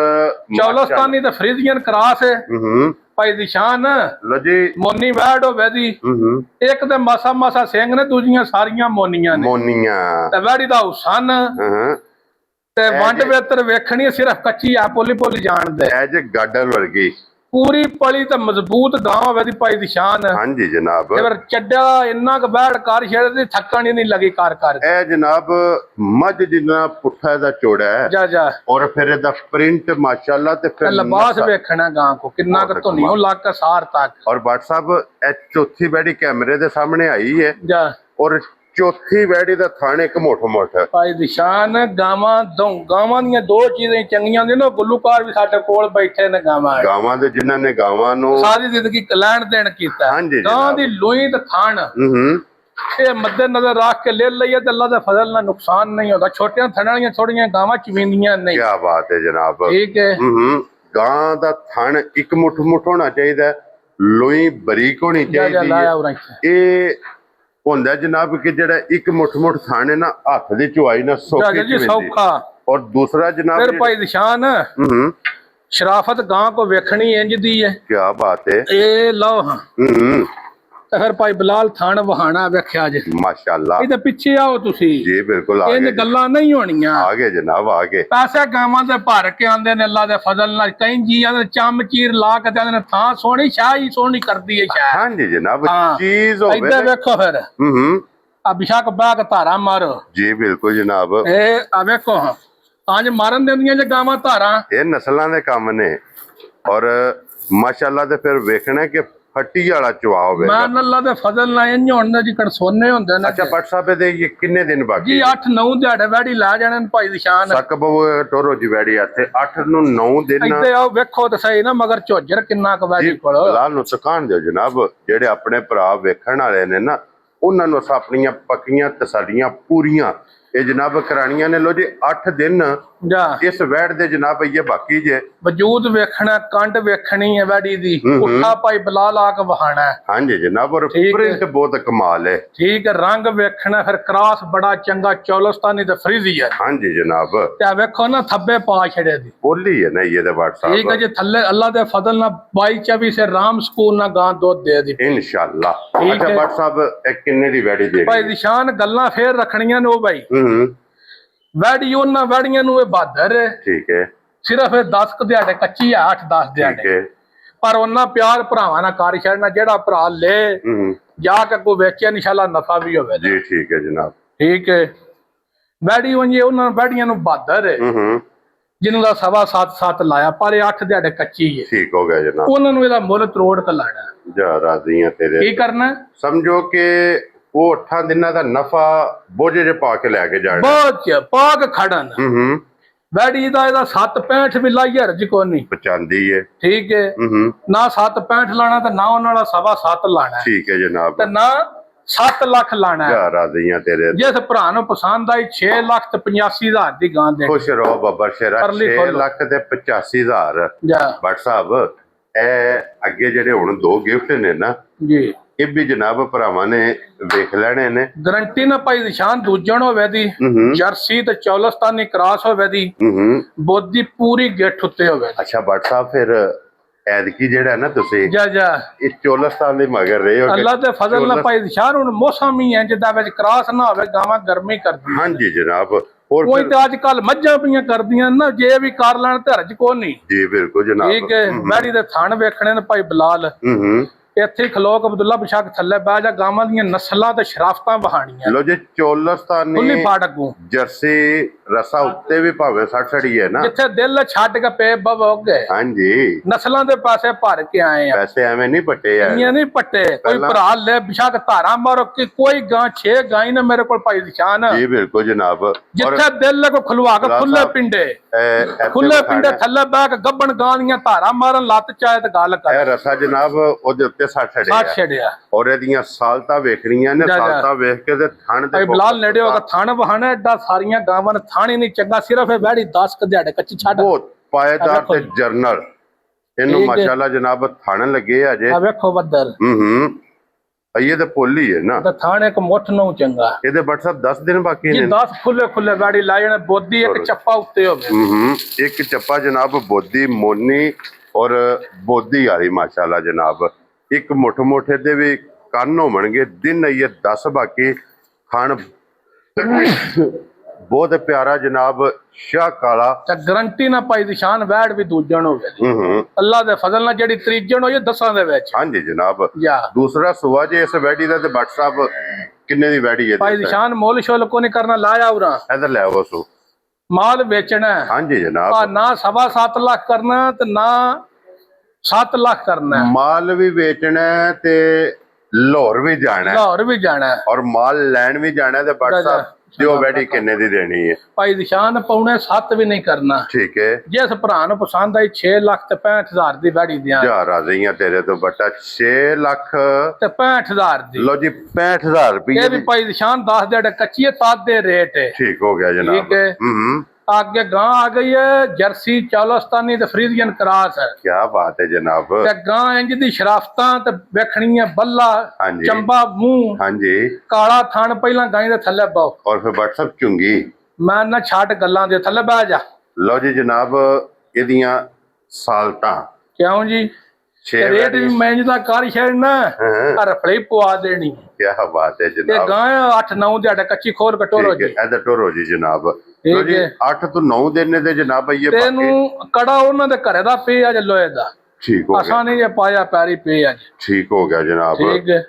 ਚੌਲਸਤਾਨੀ ਤੇ ਫਰੀਜ਼ੀਅਨ ਕਰਾਸ ਹੈ ਭਾਈ ਨਿਸ਼ਾਨ। ਲੋ ਜੀ ਮੋਨੀ ਵੈੜ ਹੋਵੇ ਦੀ ਇੱਕ ਤੇ ਮਾਸਾ ਸਿੰਘ ਨੇ ਦੂਜੀਆਂ ਸਾਰੀਆਂ ਮੋਨੀਆਂ ਨੇ ਮੋਨੀਆਂ ਤੇ ਵੈੜੀ ਦਾ ਹੁਸਨ ਤੇ ਵੰਡ ਵੇਤਰ ਵੇਖਣੀ ਸਿਰਫ ਕੱਚੀ ਆ ਪੋਲੀ ਜਾਣਦੇ ਐਜ ਗਾਡਰ ਵਰਗੀ ਪੂਰੀ ਪਲੀ ਤੇ ਮਜ਼ਬੂਤ ਗਾਂ ਹੋਵੇ ਦੀ ਭਾਈ ਦੀ ਸ਼ਾਨ। ਹਾਂਜੀ ਜਨਾਬ। ਫਿਰ ਚੱਡਾ ਇੰਨਾ ਕੁ ਬੈਠ ਕਰ ਛੇੜਦੀ ਥੱਕਣ ਹੀ ਨਹੀਂ ਲੱਗੀ ਕਰ ਇਹ ਜਨਾਬ ਮੱਝ ਜਿੰਨਾ ਪੁੱਠਾ ਦਾ ਚੋੜਾ ਹੈ ਜਾ ਜਾ ਔਰ ਫਿਰ ਇਹਦਾ ਪ੍ਰਿੰਟ ਮਾਸ਼ਾਅੱਲਾ ਤੇ ਫਿਰ ਲਿਬਾਸ ਵੇਖਣਾ ਗਾਂ ਕੋ ਕਿੰਨਾ ਕੁ ਧੁਨੀਓ ਲੱਗ ਕੇ ਸਾਰ ਤੱਕ। ਔਰ WhatsApp ਇਹ ਚੌਥੀ ਬੈੜੀ ਕੈਮਰੇ ਦੇ ਸਾਹਮਣੇ ਆਈ ਹੈ ਜਾ ਔਰ ਚੌਥੀ ਵੈੜੀ ਦਾ ਥਾਣ ਇੱਕ ਮੋਠ ਭਾਈ ਨਿਸ਼ਾਨ। ਗਾਵਾਂ ਦੀਆਂ ਦੋ ਚੀਜ਼ਾਂ ਚੰਗੀਆਂ ਨੇ ਨਾ ਗੁੱਲੂਕਾਰ ਵੀ ਸਾਡੇ ਕੋਲ ਬੈਠੇ ਨੇ ਗਾਵਾਂ ਦੇ ਜਿਨ੍ਹਾਂ ਨੇ ਗਾਵਾਂ ਨੂੰ ਸਾਰੀ ਜ਼ਿੰਦਗੀ ਲੈਣ ਦੇਣ ਕੀਤਾ। ਗਾਂ ਦੀ ਲੋਈ ਤੇ ਥਾਣ ਇਹ ਮੱਦੇ ਨਜ਼ਰ ਰੱਖ ਕੇ ਲੈ ਲਈਏ ਤੇ ਅੱਲਾ ਦੇ ਫਜ਼ਲ ਨਾਲ ਨੁਕਸਾਨ ਨਹੀਂ ਹੁੰਦਾ। ਛੋਟੀਆਂ ਥਣਾਂ ਵਾਲੀਆਂ ਥੋੜੀਆਂ ਗਾਵਾਂ ਚਵੀਂਦੀਆਂ ਨਹੀਂ। ਕੀ ਬਾਤ ਹੈ ਜਨਾਬ। ਠੀਕ ਹੈ। ਗਾਂ ਦਾ ਥਣ ਇੱਕ ਮੁੱਠ ਹੋਣਾ ਚਾਹੀਦਾ ਲੋਈ ਬਰੀਕ ਹੋਣੀ ਚਾਹੀਦੀ। ਇਹ ਹੁੰਦਾ ਜਨਾਬ ਕਿ ਜਿਹੜਾ ਇੱਕ ਮੁੱਠ ਥਾਣ ਹੈ ਨਾ ਹੱਥ ਦੀ ਚੁਆਈ ਨਾ ਸੌਖਾ ਔਰ ਦੂਸਰਾ ਜਨਾਬ ਫਿਰ ਭਾਈ ਨਿਸ਼ਾਨ ਸ਼ਰਾਫਤ ਗਾਂ ਕੋ ਵੇਖਣੀ ਇੰਜ ਦੀ ਹੈ। ਕੀ ਬਾਤ ਹੈ। ਇਹ ਲਓ ਤੇ ਫਿਰ ਭਾਈ ਬਲਾਲ ਥਾਣ ਵਹਾਣਾ ਵੇਖਿਆ ਜੇ ਮਾਸ਼ਾਅੱਲਾ। ਇਹਦੇ ਪਿੱਛੇ ਆਓ ਤੁਸੀਂ ਜੀ ਬਿਲਕੁਲ ਆ ਗਏ। ਇਹ ਗੱਲਾਂ ਨਹੀਂ ਹੋਣੀਆਂ ਆ ਗਏ ਜਨਾਬ ਆ ਗਏ। ਪੈਸੇ ਗਾਵਾਂ ਦੇ ਭਰ ਕੇ ਆਂਦੇ ਨੇ ਅੱਲਾ ਦੇ ਫਜ਼ਲ ਨਾਲ। ਕਈ ਜੀਆਂ ਦੇ ਚੰਮ ਚੀਰ ਲਾ ਕੇ ਆਂਦੇ ਨੇ ਥਾਂ ਸੋਹਣੀ ਸ਼ਾਹੀ ਸੋਹਣੀ ਕਰਦੀ ਹੈ ਸ਼ਾਹ। ਹਾਂਜੀ ਜਨਾਬ ਚੀਜ਼ ਹੋਵੇ ਇੱਧਰ ਵੇਖੋ ਫਿਰ ਅਭਿਸ਼ਾਕ ਬਾਗ ਧਾਰਾ ਮਾਰੋ। ਜੀ ਬਿਲਕੁਲ ਜਨਾਬ। ਇਹ ਆ ਵੇਖੋ ਅੱਜ ਮਾਰਨ ਦਿੰਦੀਆਂ ਜੇ ਗਾਵਾਂ ਧਾਰਾਂ। ਇਹ ਨਸਲਾਂ ਦੇ ਕੰਮ ਨੇ ਔਰ ਮਾਸ਼ਾਅੱਲਾ ਤੇ ਫਿਰ ਵੇਖਣਾ ਕਿ ਫੱਟੀ ਵਾਲਾ ਚਵਾ ਹੋਵੇ। ਮੈਂ ਅੱਲਾ ਦੇ ਫਜ਼ਲ ਨਾਲ ਇੰਜ ਹੁਣ ਜੀ ਕਣਸੋਨੇ ਹੁੰਦੇ ਨੇ। ਅੱਛਾ ਭੱਟ ਸਾਹਿਬ ਦੇ ਇਹ ਕਿੰਨੇ ਦਿਨ ਬਾਕੀ ਜੀ 8-9 ਦਿਹਾੜੇ ਵੈੜੀ ਲਾ ਜਾਣੇ ਨੇ ਭਾਈ ਦੀ ਸ਼ਾਨ। ਸਕਬ ਟੋਰੋ ਜੀ ਵੈੜੀ ਇੱਥੇ 8 ਨੂੰ 9 ਦਿਨ ਇੱਥੇ ਆਓ ਵੇਖੋ ਤੇ ਸਹੀ ਨਾ ਮਗਰ ਝੋਜਰ ਕਿੰਨਾ ਕੁ ਵੈੜੀ ਕੋਲ। ਲਾਲ ਨੂੰ ਸਿਖਾਣ ਦਿਓ ਜਨਾਬ, ਜਿਹੜੇ ਆਪਣੇ ਭਰਾ ਵੇਖਣ ਵਾਲੇ ਨੇ ਨਾ ਉਹਨਾਂ ਨੂੰ ਆਪਣੀਆਂ ਪੱਕੀਆਂ ਤਸੱਲੀਆਂ ਪੂਰੀਆਂ ਇਹ ਜਨਾਬ ਕਰਾਣੀਆਂ ਨੇ। ਲੋ ਜੀ 8 ਦਿਨ ਜਾ ਇਸ ਵੈੜ ਦੇ ਜਨਾਬ ਇਹ ਬਾਕੀ ਜੇ ਵਜੂਦ ਵੇਖਣਾ, ਕੰਡ ਵੇਖਣੀ ਹੈ ਵੈੜੀ ਦੀ, ਉੱਠਾ ਭਾਈ ਬਲਾ ਲਾ ਕੇ ਵਹਾਣਾ। ਹਾਂਜੀ ਜਨਾਬ, ਔਰ ਪ੍ਰਿੰਟ ਬਹੁਤ ਕਮਾਲ ਹੈ। ਠੀਕ ਹੈ, ਰੰਗ ਵੇਖਣਾ, ਫਿਰ ਕ੍ਰਾਸ ਬੜਾ ਚੰਗਾ ਚੌਲਸਤਾਨੀ ਤੇ ਫਰੀਜ਼ੀ ਹੈ। ਹਾਂਜੀ ਜਨਾਬ, ਤੇ ਵੇਖੋ ਨਾ ਥੱਬੇ ਪਾ ਛੜੇ ਦੀ ਬੋਲੀ ਹੈ ਨਾ ਇਹਦੇ WhatsApp। ਠੀਕ ਹੈ ਜੀ, ਥੱਲੇ ਅੱਲਾ ਦੇ ਫਜ਼ਲ ਨਾਲ 22-24 ਸੇ ਰਾਮ ਸਕੂਲ ਨਾ ਗਾਂ ਦੁੱਧ ਦੇ ਦੀ ਇਨਸ਼ਾਅੱਲਾ। ਅੱਛਾ WhatsApp ਇਹ ਕਿੰਨੇ ਦੀ ਵੈੜੀ ਦੇ ਭਾਈ ਦੀ ਸ਼ਾਨ ਗੱਲਾਂ ਫੇਰ ਰੱਖਣੀਆਂ ਨੇ ਉਹ ਭਾਈ। ਵੈੜੀ ਉਹਨਾਂ ਵੈੜੀਆਂ ਨੂੰ ਇਹ ਬਹਾਦਰ ਹੈ। ਠੀਕ ਹੈ, ਸਿਰਫ ਇਹ 10 ਕੁ ਦਿਹਾੜੇ ਕੱਚੀ ਆ, 8-10 ਦਿਹਾੜੇ, ਪਰ ਉਹਨਾਂ ਪਿਆਰ ਭਰਾਵਾਂ ਨਾਲ ਕਰ ਛੱਡਣਾ। ਜਿਹੜਾ ਭਰਾ ਲੈ ਜਾ ਕੇ ਅੱਗੋਂ ਵੇਚਿਆ ਇਨਸ਼ਾਅੱਲਾ ਨਫਾ ਵੀ ਹੋਵੇ ਜੀ। ਠੀਕ ਹੈ ਜਨਾਬ, ਠੀਕ ਹੈ। ਵੈੜੀ ਉਂਝ ਉਹਨਾਂ ਵੈੜੀਆਂ ਨੂੰ ਬਹਾਦਰ ਹੈ ਜਿਹਨੂੰ ਦਾ 7.5 ਲਾਇਆ, ਪਰ ਇਹ 8 ਦਿਹਾੜੇ ਕੱਚੀ ਹੈ। ਠੀਕ ਹੋ ਗਿਆ ਜਨਾਬ, ਉਹਨਾਂ ਨੂੰ ਇਹਦਾ ਮੁੱਲ ਤਰੋੜ ਕੇ ਲਾਣਾ। ਜਾ ਰਾਜ਼ੀ ਆ ਤੇਰੇ। ਕੀ ਕਰਨਾ ਸਮਝੋ ਕਿ ਉਹ 8 ਦਿਨਾਂ ਦਾ ਨਫਾ ਬੋਝੇ ਜੇ ਪਾ ਕੇ ਲੈ ਕੇ ਜਾਣਾ। ਬਹੁਤ ਪਾ ਕੇ ਖੜਨ ਵੈੜੀ ਦਾ ਇਹਦਾ 7.65 ਵੀ ਲਾਈ ਹਰਜ ਕੋ ਨਹੀਂ ਪਚਾਂਦੀ ਹੈ। ਠੀਕ ਹੈ, ਨਾ 7.65 ਲਾਣਾ ਤੇ ਨਾ ਉਹਨਾਂ ਵਾਲਾ 7.25 ਲਾਣਾ। ਠੀਕ ਹੈ ਜਨਾਬ, ਤੇ ਨਾ 7 ਲੱਖ ਲਾਣਾ। ਜਾ ਰਾਜ਼ੀ ਆ ਤੇਰੇ। ਜਿਸ ਭਰਾ ਨੂੰ ਪਸੰਦ ਆਈ 6,85,000 ਦੀ ਗਾਂ ਦੇ। ਖੁਸ਼ ਰਹੋ ਬੱਬਰ ਸ਼ੇਰਾ। 6,85,000 ਜਾ ਭੱਟ ਸਾਹਿਬ। ਇਹ ਅੱਗੇ ਜਿਹੜੇ ਹੁਣ 2 ਗਿਫਟ ਨੇ ਨਾ ਜੀ, ਇਹ ਵੀ ਜਨਾਬ ਭਰਾਵਾਂ ਨੇ ਵੇਖ ਲੈਣੇ ਨੇ। ਗਰੰਟੀ ਨਾ ਭਾਈ ਨਿਸ਼ਾਨ ਦੂਜਣ ਹੋਵੇ ਦੀ, ਜਰਸੀ ਤੇ ਚੌਲਸਤਾਨੀ ਕ੍ਰਾਸ ਹੋਵੇ ਦੀ, ਬੋਦੀ ਪੂਰੀ ਗਿੱਠ ਉੱਤੇ ਹੋਵੇ। ਅੱਛਾ ਭੱਟ ਸਾਹਿਬ, ਫਿਰ ਐਦਕੀ ਜਿਹੜਾ ਨਾ ਤੁਸੀਂ ਜਾ ਇਹ ਚੋਲਸਤਾਨ ਦੇ ਮਗਰ ਰਹੇ ਹੋ। ਅੱਲਾ ਦੇ ਫਜ਼ਲ ਨਾਲ ਭਾਈ ਨਿਸ਼ਾਨ ਹੁਣ ਮੌਸਮ ਹੀ ਹੈ ਜਿੱਦਾਂ ਵਿੱਚ ਕ੍ਰਾਸ ਨਾ ਹੋਵੇ, ਗਾਵਾਂ ਗਰਮੀ ਕਰਦੀ। ਹਾਂਜੀ ਜਨਾਬ, ਹੋਰ ਕੋਈ ਤੇ ਅੱਜ ਕੱਲ ਮੱਝਾਂ ਪਈਆਂ ਕਰਦੀਆਂ ਨਾ, ਜੇ ਵੀ ਕਰ ਲੈਣ ਤੇ ਹਰਜ ਕੋ ਨਹੀਂ। ਜੀ ਬਿਲਕੁਲ ਜਨਾਬ। ਠੀਕ ਹੈ, ਮੈੜੀ ਦੇ ਥਣ ਵੇਖਣੇ ਨੇ ਭਾਈ ਬਲਾਲ। ਇੱਥੇ ਖਲੋਕ ਅਬਦੁੱਲਾ ਬਸ਼ਾਕ ਥੱਲੇ ਬਹਿ ਜਾ, ਗਾਵਾਂ ਦੀਆਂ ਨਸਲਾਂ ਤੇ ਸ਼ਰਾਫਤਾਂ ਵਹਾਣੀਆਂ। ਲੋ ਜੀ ਚੋਲਸਤਾਨੀ ਖੁੱਲੀ ਫਾੜਕੂ ਜਰਸੀ ਰਸਾ ਉੱਤੇ ਵੀ ਭਾਵੇਂ ਸੜੀ ਹੈ ਨਾ, ਜਿੱਥੇ ਦਿਲ ਛੱਡ ਕੇ ਪੇ ਬਵ ਗਏ। ਹਾਂਜੀ, ਨਸਲਾਂ ਦੇ ਪਾਸੇ ਭਰ ਕੇ ਆਏ ਆ, ਪੈਸੇ ਐਵੇਂ ਨਹੀਂ ਪੱਟੇ ਆ। ਇਹ ਨਹੀਂ ਪੱਟੇ। ਕੋਈ ਭਰਾ ਲੈ ਬਸ਼ਾਕ ਧਾਰਾਂ ਮਾਰੋ ਕਿ ਕੋਈ ਗਾਂ 6 ਗਾਂ ਨੇ ਮੇਰੇ ਕੋਲ ਭਾਈ ਨਿਸ਼ਾਨ। ਜੀ ਬਿਲਕੁਲ ਜਨਾਬ, ਜਿੱਥੇ ਦਿਲ ਕੋ ਖੁਲਵਾ ਕੇ ਖੁੱਲੇ ਪਿੰਡੇ ਥੱਲੇ ਬਹਿ ਕੇ ਗੱਬਣ ਗਾਂ ਦੀਆਂ ਧਾਰਾਂ ਮਾਰਨ ਲੱਤ ਚਾਹੇ ਤੇ ਗੱਲ ਕਰ। ਇਹ ਰਸਾ ਜਨਾਬ ਉਹਦੇ ਉੱਤੇ ਛੱਡਿਆ ਔਰ ਇਹਦੀਆਂ ਸਾਲਤਾਂ ਵੇਖਣੀਆਂ ਨੇ। ਸਾਲਤਾਂ ਵੇਖ ਕੇ ਤੇ ਥਣ ਦੇ ਬਲਾਲ ਨੇੜੇ ਹੋਗਾ ਥਣ ਵਹਾਣਾ। ਐਡਾ ਸਾਰੀਆਂ ਗਾਵਾਂ ਨੇ ਥਣ ਹੀ ਨਹੀਂ ਚੰਗਾ, ਸਿਰਫ ਇਹ ਵੈੜੀ 10 ਕੁ ਦਿਹਾੜੇ ਕੱਚੀ ਛੱਡ। ਬਹੁਤ ਪਾਏਦਾਰ ਤੇ ਜਰਨਲ ਇਹਨੂੰ ਮਾਸ਼ਾਅੱਲਾ ਜਨਾਬ ਥਣ ਲੱਗੇ ਅਜੇ। ਆ ਵੇਖੋ ਬੱਦਰ ਇਹ ਤੇ ਪੋਲੀ ਹੈ ਨਾ, ਤਾਂ ਥਣ ਇੱਕ ਮੁੱਠ ਨੂੰ ਚੰਗਾ। ਇਹਦੇ ਬੱਟ ਸਾਹਿਬ 10 ਦਿਨ ਬਾਕੀ ਨੇ। 10 ਖੁੱਲੇ ਵੈੜੀ ਲਾ ਜਾਣੇ। ਬੋਦੀ ਇੱਕ ਚੱਪਾ ਉੱਤੇ ਹੋਵੇ। ਇੱਕ ਚੱਪਾ ਜਨਾਬ ਬੋਦੀ ਮੋਨੀ ਔਰ ਬੋਦੀ ਵਾਲੀ ਮਾਸ਼ਾਅੱਲਾ ਜਨਾਬ। ਇੱਕ ਮੋਟੇ ਦੇ ਵੀ ਕੰਨ ਹੋਣਗੇ। ਦਿਨ ਇਹ 10 ਬਾਕੀ ਖਾਣ ਬਹੁਤ ਪਿਆਰਾ ਜਨਾਬ ਸ਼ਾਹ ਕਾਲਾ। ਤੇ ਗਰੰਟੀ ਨਾ ਪਾਈ ਨਿਸ਼ਾਨ ਵੈੜ ਵੀ ਦੂਜਣ ਹੋਵੇ। ਅੱਲਾ ਦੇ ਫਜ਼ਲ ਨਾਲ ਜਿਹੜੀ ਤੀਜਣ ਹੋਈ 10 ਦੇ ਵਿੱਚ। ਹਾਂਜੀ ਜਨਾਬ। ਦੂਸਰਾ ਸੁਆ ਜੇ ਇਸ ਵੈੜੀ ਦਾ ਤੇ ਬੱਟ ਸਾਹਿਬ ਕਿੰਨੇ ਦੀ ਵੈੜੀ ਹੈ? ਪਾਈ ਨਿਸ਼ਾਨ ਮੁੱਲ ਸ਼ੁੱਲ ਕੋ ਨਹੀਂ ਕਰਨਾ, ਲਾਇਆ ਉਰਾ ਇਧਰ ਲੈ ਆਵੋ ਸੋ ਮਾਲ ਵੇਚਣਾ। ਹਾਂਜੀ ਜਨਾਬ। ਨਾ 7.25 ਲੱਖ ਕਰਨਾ ਤੇ ਨਾ 7 ਲੱਖ ਕਰਨਾ। ਮਾਲ ਵੀ ਵੇਚਣਾ ਤੇ ਲਾਹੌਰ ਵੀ ਜਾਣਾ ਔਰ ਮਾਲ ਲੈਣ ਵੀ ਜਾਣਾ। ਤੇ ਬੱਟ ਸਾਹਿਬ ਜੋ ਵੈੜੀ ਕਿੰਨੇ ਦੀ ਦੇਣੀ ਹੈ? ਭਾਈ ਨਿਸ਼ਾਨ ਪੌਣੇ 7 ਵੀ ਨਹੀਂ ਕਰਨਾ। ਠੀਕ ਹੈ, ਜਿਸ ਭਰਾ ਨੂੰ ਪਸੰਦ ਆਈ 6,65,000 ਦੀ ਵੈੜੀ ਦਿਆਂ। ਜਾ ਰਾਜ਼ੀ ਆ ਤੇਰੇ ਤੋਂ ਬੱਟਾ। 6,65,000 ਦੀ। ਲੋ ਜੀ 65,000 ਰੁਪਏ। ਇਹ ਵੀ ਭਾਈ ਨਿਸ਼ਾਨ 10 ਦਿਹਾੜੇ ਕੱਚੀ ਹੈ, ਤਦ ਦੇ ਰੇਟ ਹੈ। ਠੀਕ ਹੋ ਗਿਆ ਜਨਾਬ। ਠੀਕ ਹੈ। आगे गां आ गई है जर्सी चौलस्तानी ते फ्रीजियन क्रॉस है। क्या बात है जनाब। ते गां इंज दी शराफतां ते वेखणीਆਂ बल्ला चंबा मुंह। ਹਾਂਜੀ, काला थान पहला गां दे थल्ले पाओ और फिर WhatsApp चुंगी। मैं ना छाट गल्लां दे थल्ले बह जा। लो जी जनाब ਇਹਦੀਆਂ ਸਾਲਤਾਂ क्यों जी रेट भी मैं ਦਾ ਕਰ ਛੜਨਾ ਰਫਲੇ ਪਵਾ ਦੇਣੀ। ਕੀ ਬਾਤ ਹੈ ਜਨਾਬ। ਇਹ ਗਾਂ 8-9 ਦਿਹਾੜੇ ਕੱਚੀ ਖੋਲ ਕਟੋਰੋ ਜੀ। ਇਹਦਾ ਟੋਰੋ ਜੀ ਜਨਾਬ। ਲੋ ਜੀ 8 ਤੋਂ 9 ਦਿਨ ਦੇ ਜਨਾਬ ਇਹ ਤੈਨੂੰ ਕੜਾ ਉਹਨਾਂ ਦੇ ਘਰੇ ਦਾ ਪਿਆ ਜ ਲੋਹੇ ਦਾ। ਠੀਕ ਹੋ ਗਿਆ। ਅਸਾਂ ਨਹੀਂ ਜੇ ਪਾਇਆ ਪੈਰੀ ਪਿਆ ਅੱਜ। ਠੀਕ ਹੋ ਗਿਆ ਜਨਾਬ। ਠੀਕ ਹੈ।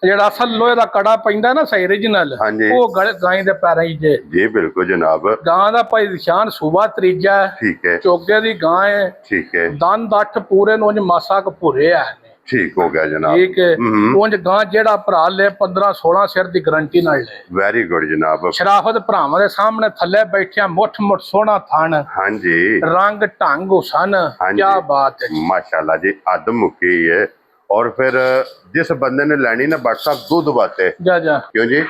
ਜਿਹੜਾ ਅਸਲ ਲੋਹੇ ਦਾ ਕੜਾ ਪੈਂਦਾ ਨਾ ਸਹੀ ਓਰੀਜਨਲ, ਉਹ ਗਾਂ ਦੇ ਪੈਰਾਂ ਹੀ ਜੇ। ਜੀ ਬਿਲਕੁਲ ਜਨਾਬ। ਗਾਂ ਦਾ ਭਾਈ ਨਿਸ਼ਾਨ ਸੂਬਾ ਤੀਜਾ। ਠੀਕ ਹੈ। ਚੋਗੇ ਦੀ ਗਾਂ ਹੈ। ਠੀਕ ਹੈ। ਦੰਦ 8 ਪੂਰੇ ਨੂੰ ਮਾਸਾ ਕ ਭੁਰੇ ਆ। ਠੀਕ ਹੋ ਗਿਆ ਜਨਾਬ। ਠੀਕ ਹੈ। ਉਂਝ ਗਾਂ ਜਿਹੜਾ ਭਰਾ ਲੈ 15-16 ਸਿਰ ਦੀ ਗਰੰਟੀ ਨਾਲ ਲੈ। ਵੈਰੀ ਗੁੱਡ ਜਨਾਬ। ਸ਼ਰਾਫਤ ਭਰਾਵਾਂ ਦੇ ਸਾਹਮਣੇ ਥੱਲੇ ਬੈਠਿਆ ਮੁੱਠ ਮੁੱਠ ਸੋਹਣਾ ਥਣ, ਹਾਂਜੀ ਰੰਗ ਢੰਗ ਹੁਸਨ, ਕੀ ਬਾਤ ਹੈ ਜੀ। माशाल्लाह जी, अद मुक्की है। और फिर जिस बंदे ने लेनी ना व्हाट्सएप दूध बाते ਜਾ ਜਾ क्यों जी?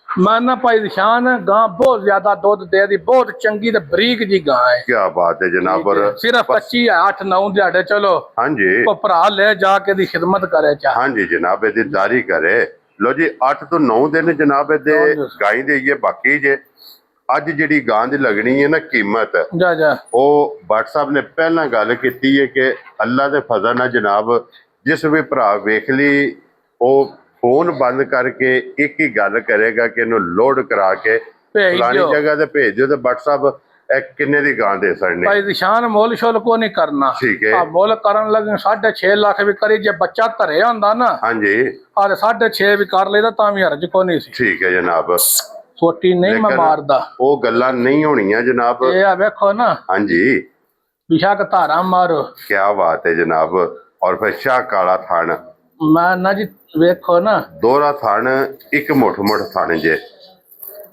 ਮਾਨਾ ਭਾਈ ਨਿਸ਼ਾਨ ਗਾਂ ਬਹੁਤ ਜ਼ਿਆਦਾ ਦੁੱਧ ਦੇ ਦੀ, ਬਹੁਤ ਚੰਗੀ ਤੇ ਬਰੀਕ ਜੀ ਗਾਂ ਹੈ। क्या बात है जनाब। और ਸਿਰਫ 25 ਹੈ, 8-9 ਦਿਹਾੜੇ ਚਲੋ हाँ जी, ਉਹ ਭਰਾ ਲੈ ਜਾ ਕੇ ਦੀ ਖਿਦਮਤ ਕਰੇ ਚਾਹ। हाँ जी जनाब, ਇਹਦੀ ਦਾਰੀ करे। लो जी 8 ਤੋਂ 9 ਦਿਨ ਜਨਾਬ ਇਹਦੇ ਗਾਈ ਦੇਈਏ। ਬਾਕੀ ਜੇ ਅੱਜ ਜਿਹੜੀ ਗਾਂ ਦੀ ਲੱਗਣੀ ਹੈ ਨਾ ਕੀਮਤ, ਜਾ ਜਾ ਉਹ WhatsApp ਨੇ ਪਹਿਲਾਂ ਗੱਲ ਕੀਤੀ ਹੈ ਕਿ ਅੱਲਾ ਦੇ ਫਜ਼ਲ ਨਾਲ ਜਨਾਬ ਜਿਸ ਵੀ ਭਰਾ ਵੇਖ ਲਈ ਉਹ ਫੋਨ ਬੰਦ ਕਰਕੇ ਇੱਕ ਹੀ ਗੱਲ ਕਰੇਗਾ ਕਿ ਇਹਨੂੰ ਲੋਡ ਕਰਾ ਕੇ ਭੇਜ ਫਲਾਣੀ ਦਿਓ ਜਗ੍ਹਾ ਤੇ ਭੇਜ ਦਿਓ। ਤੇ WhatsApp ਇਹ ਕਿੰਨੇ ਦੀ ਗਾਂ ਦੇ ਸਕਦੇ ਭਾਈ ਨਿਸ਼ਾਨ ਮੁੱਲ ਸ਼ੁੱਲ ਕੋ ਨਹੀਂ ਕਰਨਾ। ਠੀਕ ਹੈ। ਆ ਮੁੱਲ ਕਰਨ ਲੱਗੇ 6.5 ਲੱਖ ਵੀ ਕਰੀ, ਜੇ ਬੱਚਾ ਧਰੇ ਹੁੰਦਾ ਨਾ ਹਾਂਜੀ ਆ 6.5 ਵੀ ਕਰ ਲੈਦਾ ਤਾਂ ਵੀ ਹਰਜ ਕੋ ਨਹੀਂ ਸੀ। ਠੀਕ ਹੈ ਜਨਾਬ। ਛੋਟੀ ਨਹੀਂ ਮੈਂ ਲੇਕਿਨ ਮਾਰਦਾ, ਉਹ ਗੱਲਾਂ ਨਹੀਂ ਹੋਣੀਆਂ ਜਨਾਬ। ਇਹ ਆ ਵੇਖੋ ਨਾ ਹਾਂਜੀ ਬਿਸ਼ੱਕ ਧਾਰਾ ਮਾਰੋ। क्या बात है जनाब। और फिर शाह काला थान, ਮੈਂ ਨਾ ਜੀ ਵੇਖੋ ਨਾ दोहरा थान, एक मुठ मुठ थान जे।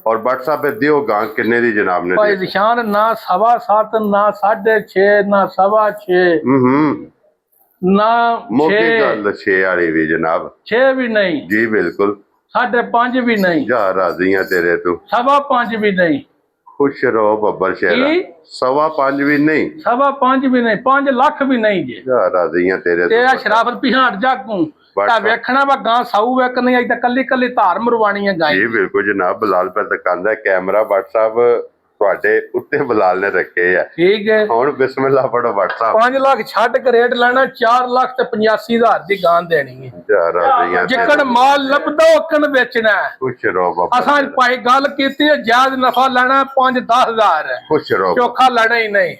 और WhatsApp पे दियो गां किन्ने दी जनाब ने ਭਾਈ दी? ਨਿਸ਼ਾਨ ਨਾ 7.5 ਨਾ 6.5 ਨਾ 6.5 ਨਾ मोटी 6 गल 6 वाली भी जनाब। 6 ਵੀ ਨਹੀਂ, जी बिल्कुल। 5.5 भी नहीं, जा राजियां तेरे तू। 5.5 भी नहीं, खुश रहो बब्बर शेरा। की? 5.25 भी नहीं। 5.5 भी नहीं, 5 ਲੱਖ ਵੀ ਨਹੀਂ ਜੇ। जा राजियां तेरे ਤੇ तू। ਆ ਸ਼ਰਾਫਤ ਪਿਹਾੜ ਜਾਗੂ ਤਾਂ ਵੇਖਣਾ ਵਾ ਗਾਂ ਸਾਊ ਵੇਖ ਨਹੀਂ ਆਈ ਤਾਂ ਕੱਲੀ ਕੱਲੀ ਧਾਰ ਮਰਵਾਣੀ ਹੈ ਗਾਂ। जी बिल्कुल जनाब। बिलाल पे दुकान कैमरा WhatsApp ਤੁਹਾਡੇ ਉੱਤੇ ਬਿਲਾਲ ਨੇ ਰੱਖੇ ਆ। ਠੀਕ ਹੈ। ਹੁਣ ਬਿਸਮਿਲ੍ਲਾ ਪੜੋ WhatsApp। 5 ਲੱਖ ਛੱਡ ਕੇ ਰੇਟ ਲੈਣਾ, 4 ਲੱਖ ਤੇ 85,000 ਦੀ ਗਾਂ ਦੇਣੀ ਹੈ। ਜਾ ਰਾਜ਼ੀਆਂ ਜਿੱਕਣ ਮਾਲ ਲੱਭਦਾ ਉਕਣ ਵੇਚਣਾ ਹੈ। ਖੁਸ਼ ਰਹੋ ਬਾਬਾ। ਅਸਾਂ ਭਾਈ ਗੱਲ ਕੀਤੀ ਹੈ ਜਾਇਜ਼ ਨਫਾ ਲੈਣਾ 5-10,000 ਹੈ, ਖੁਸ਼ ਰਹੋ। ਚੋਖਾ ਲੈਣਾ ਹੀ ਨਹੀਂ।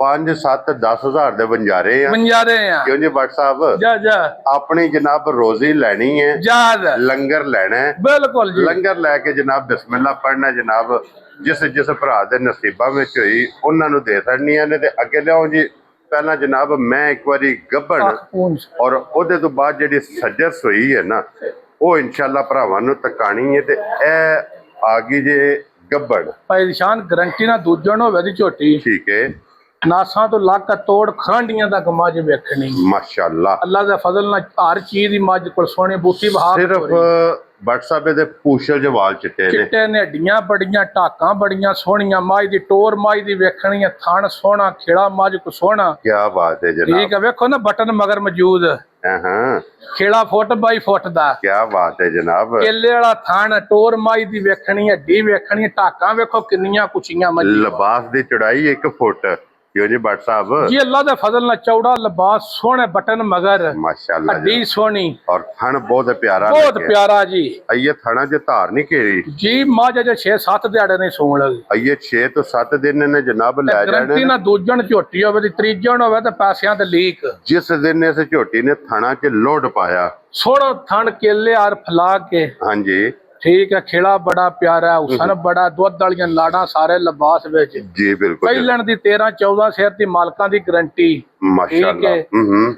5-7-10,000 ਦੇ ਬੰਜਾਰੇ ਆ ਮੰਜਾਰੇ ਆ ਕਿਉਂ ਜੀ WhatsApp। ਜਾ ਜਾ ਆਪਣੀ ਜਨਾਬ ਰੋਜ਼ੀ ਲੈਣੀ ਹੈ, ਜਾਇਜ਼ ਲੰਗਰ ਲੈਣਾ ਹੈ। ਬਿਲਕੁਲ ਜੀ। ਲੰਗਰ ਲੈ ਕੇ ਜਨਾਬ ਬਿਸਮਿਲ੍ਲਾ ਪੜਨਾ ਜਨਾਬ। ਜਿਸ ਭਰਾ ਦੇ ਨਸੀਬਾਂ ਵਿੱਚ ਹੋਈ ਉਹਨਾਂ ਨੂੰ ਦੇ ਛੱਡਣੀਆਂ ਨੇ। ਤੇ ਅੱਗੇ ਲਿਆਓ ਜੀ ਪਹਿਲਾਂ ਜਨਾਬ ਮੈਂ ਇੱਕ ਵਾਰੀ ਗੱਭਣ ਔਰ ਉਹਦੇ ਤੋਂ ਬਾਅਦ ਜਿਹੜੀ ਸੱਜਰ ਸੋਈ ਹੈ ਨਾ ਉਹ ਇਨਸ਼ਾਅੱਲਾ ਭਰਾਵਾਂ ਨੂੰ ਤਕਾਣੀ ਹੈ। ਤੇ ਇਹ ਆ ਗਈ ਜੇ ਗੱਭਣ। ਭਾਈ ਨਿਸ਼ਾਨ ਗਰੰਟੀ ਨਾਲ ਦੂਜਣ ਹੋਵੇ ਦੀ ਝੋਟੀ, ਠੀਕ ਹੈ। ਨਾਸਾਂ ਤੋਂ ਲੱਕ ਤੋੜ ਖਾਂਡੀਆਂ ਤੱਕ ਮੱਝ ਵੇਖਣੀ। ਮਾਸ਼ਾਅੱਲਾ ਅੱਲਾ ਦੇ ਫਜ਼ਲ ਨਾਲ ਹਰ ਚੀਜ਼ ਦੀ ਮੱਝ ਕੋਲ ਸੋਹਣੀ ਬੂਟੀ ਬਹਾ ਸਿਰਫ WhatsApp ਦੇ ਪੂਛਲ ਜਵਾਲ ਚਿੱਟੇ ਨੇ। ਚਿੱਟੇ ਨੇ, ਹੱਡੀਆਂ ਬੜੀਆਂ, ਢਾਕਾਂ ਬੜੀਆਂ ਸੋਹਣੀਆਂ, ਮੱਝ ਦੀ ਟੋਰ ਮੱਝ ਦੀ ਵੇਖਣੀ ਹੈ, ਥਣ ਸੋਹਣਾ, ਖੇੜਾ ਮੱਝ ਕੋ ਸੋਹਣਾ। ਕੀ ਬਾਤ ਹੈ ਜਨਾਬ। ਠੀਕ ਹੈ। ਵੇਖੋ ਨਾ ਬਟਨ ਮਗਰ ਮੌਜੂਦ, ਹਾਂ ਖੇੜਾ ਫੁੱਟ ਬਾਈ ਫੁੱਟ ਦਾ, ਕੀ ਬਾਤ ਹੈ ਜਨਾਬ। ਕੇਲੇ ਵਾਲਾ ਥਣ, ਟੋਰ ਮੱਝ ਦੀ ਵੇਖਣੀ, ਹੱਡੀ ਵੇਖਣੀ, ਢਾਕਾਂ ਵੇਖੋ ਕਿੰਨੀਆਂ ਕੁਚੀਆਂ ਮੱਝ। ਲਿਬਾਸ ਦੀ ਚੜਾਈ 1 ਫੁੱਟ ਕਿਉਂ ਜੀ WhatsApp। ਜੀ ਅੱਲਾ ਦੇ ਫਜ਼ਲ ਨਾਲ ਚੌੜਾ ਲਿਬਾਸ, ਸੋਹਣੇ ਬਟਨ ਮਗਰ, ਮਾਸ਼ਾਅੱਲਾ ਹੱਡੀ ਸੋਹਣੀ, और थन बहुत प्यारा ਬਹੁਤ लगे। ਪਿਆਰਾ ਜੀ। ये थना जो धार नहीं घेरी। ਜੀ ਮੱਝ ਜੇ 6-7 ਦਿਹਾੜੇ ਨਹੀਂ ਸੌਣ ਲੱਗੀ। ये 6 ਤੋਂ 7 दिन ने जनाब लै ਗਰੰਟੀ जाने। ਨਾਲ ਦੂਜਣ ਝੋਟੀ ਹੋਵੇ ਤੇ ਤੀਜਣ ਹੋਵੇ ਤੇ ਪੈਸਿਆਂ ਤੇ ਲੀਕ। जिस दिन इस झोटी ने थना च लोड पाया। ਸੋਹਣਾ ਥਣ ਕੇਲੇ ਆਰ ਫਲਾ ਕੇ। हाँ जी ਠੀਕ ਹੈ। ਖੇੜਾ ਬੜਾ ਪਿਆਰਾ, ਹੁਸਨ ਬੜਾ, ਦੁੱਧ ਵਾਲੀਆਂ ਲਾੜਾਂ ਸਾਰੇ ਲਿਬਾਸ ਵਿੱਚ। जी बिल्कुल ਪਹਿਲਣ ਦੀ 13-14 ਸਿਰ ਦੀ ਮਾਲਕਾਂ ਦੀ ਗਰੰਟੀ। माशाअल्लाह।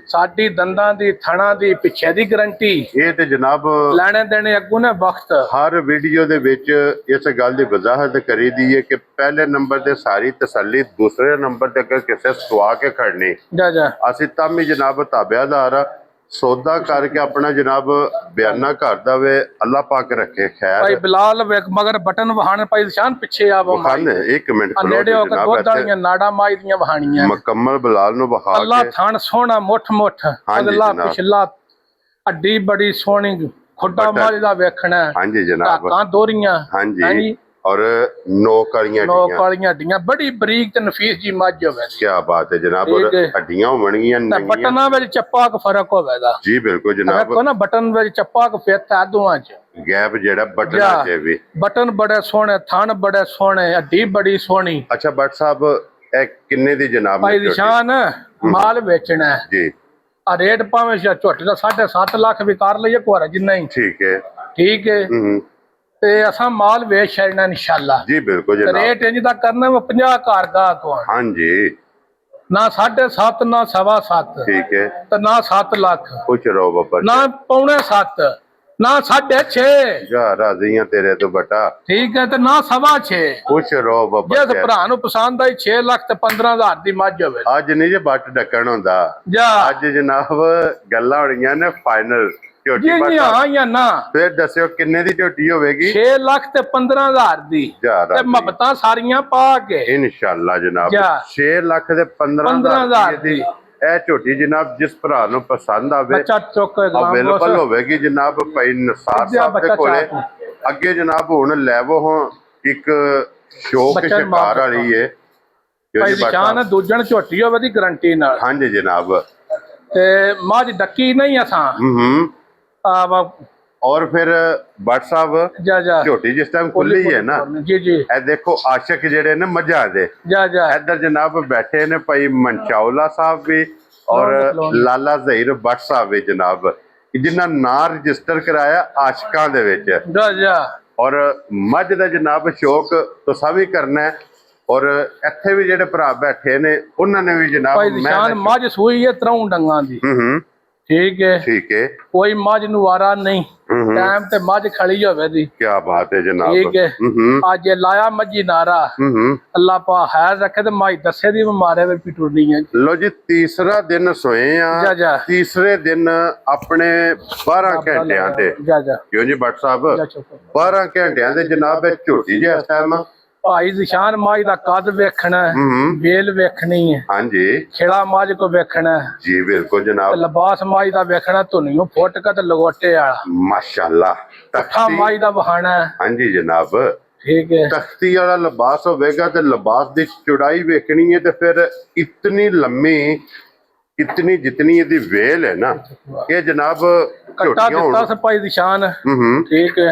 ਸਾਡੀ ਦੰਦਾਂ ਦੀ, ਥਣਾ ਦੀ, ਪਿੱਛੇ ਦੀ ਗਰੰਟੀ। ये ते जनाब ਲੈਣੇ ਦੇਣੇ ਅੱਗੂ ਨੇ ਵਕਤ। हर वीडियो ਦੇ ਵਿੱਚ ਇਸ ਗੱਲ ਦੀ ਵਜ਼ਾਹਤ ਕਰੀ ਦੀ ਹੈ ਕਿ ਪਹਿਲੇ ਨੰਬਰ ਤੇ ਸਾਰੀ ਤਸੱਲੀ, ਦੂਸਰੇ ਨੰਬਰ ਤੇ ਅਗਰ ਕਿਸੇ ਸਵਾ ਕੇ ਖੜਨੀ ਜਾ ਜਾ ਅਸੀਂ ਤਾਂ ਵੀ ਜਨਾਬ ਤਾਬਿਆਦਾਰ ਆ। ਸੌਦਾ ਕਰਕੇ ਆਪਣਾ ਜਨਾਬ ਬਿਆਨਾ ਘਰ ਦਾ ਵੇ ਅੱਲਾਹ ਪਾਕ ਰੱਖੇ ਭਾਈ ਖੈਰ। ਬਿਲਾਲ ਵੇਖ ਮਗਰ ਬਟਨ ਵਹਾਣ ਭਾਈ ਨਿਸ਼ਾਨ ਪਿੱਛੇ ਆ ਉਹ ਖਾਨ 1 ਮਿੰਟ ਨੇੜੇ ਹੋ ਕੇ ਦੁੱਧ ਵਾਲੀਆਂ ਨਾੜਾਂ ਮਾਈ ਦੀਆਂ ਵਹਾਣੀਆਂ। ਮੁਕੰਮਲ ਬਿਲਾਲ ਨੂੰ ਬਹਾ ਅੱਲਾ ਕੇ ਥਣ ਸੋਹਣਾ ਮੁੱਠ ਮੁੱਠ, ਅਗਲਾ ਜਨਾਬ। ਪਿਛਲਾ, ਅੱਡੀ ਬੜੀ ਸੋਹਣੀ, ਖੁੱਡਾ ਮਾਝ ਦਾ ਵੇਖਣਾ, ਹਾਂਜੀ ਜਨਾਬ। ਢਾਕਾਂ ਦੋਰੀਆਂ, ਹਾਂਜੀ ਔਰ ਨੋਕ ਵਾਲੀਆਂ ਨੋਕ ਹੱਡੀਆਂ। ਵਾਲੀਆਂ ਹੱਡੀਆਂ, ਬੜੀ ਬਰੀਕ ਤੇ ਨਫੀਸ ਜੀ ਮੱਝ ਹੋਵੇ। ਕੀ ਬਾਤ ਹੈ ਜਨਾਬ। ਔਰ ਠੀਕ ਹੈ। ਹੱਡੀਆਂ ਹੋਣਗੀਆਂ ਤੇ ਨੰਗੀਆਂ। ਬਟਨਾਂ ਵਿੱਚ ਚੱਪਾ ਕ ਫਰਕ ਹੋਵੇਗਾ। ਜੀ ਬਿਲਕੁਲ ਜਨਾਬ। ਵੇਖੋ ਨਾ ਬਟਨ ਵਿੱਚ ਚੱਪਾ ਕ ਫਿੱਟ ਹੈ ਦੋਵਾਂ ਚ। ਗੈਪ ਜਿਹੜਾ ਬਟਨਾਂ ਚ ਵੀ। ਬਟਨ ਬੜੇ ਸੋਹਣੇ, ਥਣ ਬੜੇ ਸੋਹਣੇ, ਹੱਡੀ ਬੜੀ ਸੋਹਣੀ। ਅੱਛਾ ਭੱਟ ਸਾਹਿਬ ਇਹ ਕਿੰਨੇ ਦੀ ਜਨਾਬ ਭਾਈ ਨੇ ਝੋਟੀ? ਨਿਸ਼ਾਨ ਮਾਲ ਵੇਚਣਾ ਹੈ। ਜੀ ਆ ਰੇਟ ਭਾਵੇਂ ਝੋਟੀ ਦਾ 7.5 ਲੱਖ ਵੀ ਕਰ ਲਈਏ ਕੋਰ ਜਿੰਨਾ ਹੀ। ਠੀਕ ਹੈ। ਠੀਕ ਹੈ। ਤੇ ਅਸਾਂ ਮਾਲ ਵੇਚ ਛੱਡਣਾ ਇਨਸ਼ਾਅੱਲਾ। ਜੀ ਬਿਲकुल जनाब। रेट इंज दा करना वो 50 कार गा को। हाँ जी ਨਾ 7.5 ਨਾ 7.25 ਠੀਕ ਹੈ, ਤੇ ਨਾ 7 ਲੱਖ ਖੁਸ਼ ਰਹੋ ਬਾਬਾ ਜੀ। ਨਾ 6.25 ਨਾ 6.5 ਜਾ ਰਾਜ਼ੀਆਂ ਤੇਰੇ ਤੋਂ ਬਟਾ, ਠੀਕ ਹੈ ਤੇ ਨਾ 6.25 ਖੁਸ਼ ਰਹੋ ਬਾਬਾ ਜਿਸ ਜੀ। ਭਰਾ ਨੂੰ ਪਸੰਦ ਆਈ 6 ਲੱਖ ਤੇ 15,000 ਦੀ ਮੱਝ ਹੋਵੇ ਅੱਜ ਨਹੀਂ ਜੇ ਬੱਟ ਡੱਕਣ ਹੁੰਦਾ, ਜਾ ਅੱਜ ਜਨਾਬ ਗੱਲਾਂ ਹੋਣੀਆਂ ਨੇ ਫਾਈਨਲ ਝੋਟੀ ਜੀ ਬੱਟ। ਹਾਂ ਜਾਂ ਨਾ ਫਿਰ ਦੱਸਿਓ ਕਿੰਨੇ ਦੀ ਝੋਟੀ ਹੋਵੇਗੀ? 6 ਲੱਖ ਤੇ 15,000 ਦੀ ਜਾ ਤੇ ਰਾਜ਼ੀ ਮੁਹੱਬਤਾਂ ਸਾਰੀਆਂ ਪਾ ਕੇ ਇਨਸ਼ਾਅੱਲਾ ਜਨਾਬ। ਜਾ 6 ਲੱਖ ਦੇ 15,000 ਦੀ ਇਹ ਝੋਟੀ ਜਨਾਬ ਜਿਸ ਭਰਾ ਨੂੰ ਪਸੰਦ ਆਵੇ ਬੱਚਾ ਚੁੱਕ ਅਵੇਲੇਬਲ ਹੋਵੇਗੀ ਜਨਾਬ ਭਾਈ ਨਸਾਰ ਸਾਹਿਬ ਦੇ ਕੋਲੇ। ਅੱਗੇ ਜਨਾਬ ਹੁਣ ਲੈਵੋ ਹਾਂ ਇੱਕ ਸ਼ੌਕ ਬੱਚਾ ਸ਼ਿਕਾਰ ਵਾਲੀ ਏ ਭਾਈ ਨਿਸ਼ਾਨ ਦੂਜਣ ਝੋਟੀ ਹੋਵੇ ਦੀ ਗਰੰਟੀ ਨਾਲ। ਹਾਂਜੀ ਜਨਾਬ। ਤੇ ਮੱਝ ਡੱਕੀ ਨਹੀਂ ਅਸਾਂ ਆ और फिर भट्ट साहब जा जा झोटी जिस टाइम खुली है ना, जी जी ए देखो आशिक जेड़े ने मजा दे जा जा इधर जनाब बैठे ने भाई मनचावला साहब भी और लाला जहीर भट्ट साहब भी जनाब, जिन्ना नां रजिस्टर कराया आशिकां दे विच। जा जा और मझ दा जनाब शौक तुसां भी करना है और इत्थे भी जेड़े भरा बैठे ने उन्होंने भी जनाब भाई निशान मझ सूई है 3 डंगां दी। ठीक है ठीक है, कोई मझ नु वारा नहीं, टाइम ते मझ खड़ी होवे दी। क्या बात है जनाब। ठीक है आज ये लाया मझी नारा अल्लाह पा खैर रखे ते मझ दसे दी मारे वे पिटुरनी है। लो जी तीसरा दिन सोए जा आ, जा तीसरे दिन अपने 12 घंटिया ते जा जा क्यों जी भट्ट साहब जा चुप 12 घंटिया ते जनाब झोटी जी इस टाइम। भाई निशान मझ दा कद वेखना है, बेल वेखनी है, हाँ जी खिला मझ को वेखना है, जी बिल्कुल जनाब। लिबास मझ दा वेखना धुनियों फुट का ते लगोटे वाला माशाल्लाह पट्ठा मझ दा बहाना है। हाँ जी जनाब। ठीक है तख्ती वाला लिबास होगा तो लिबास की चौड़ाई वेखनी है तो फिर इतनी लम्मी इतनी जितनी यदि वेल है ना ये जनाब कट्टा दिता से भाई निशान। ठीक है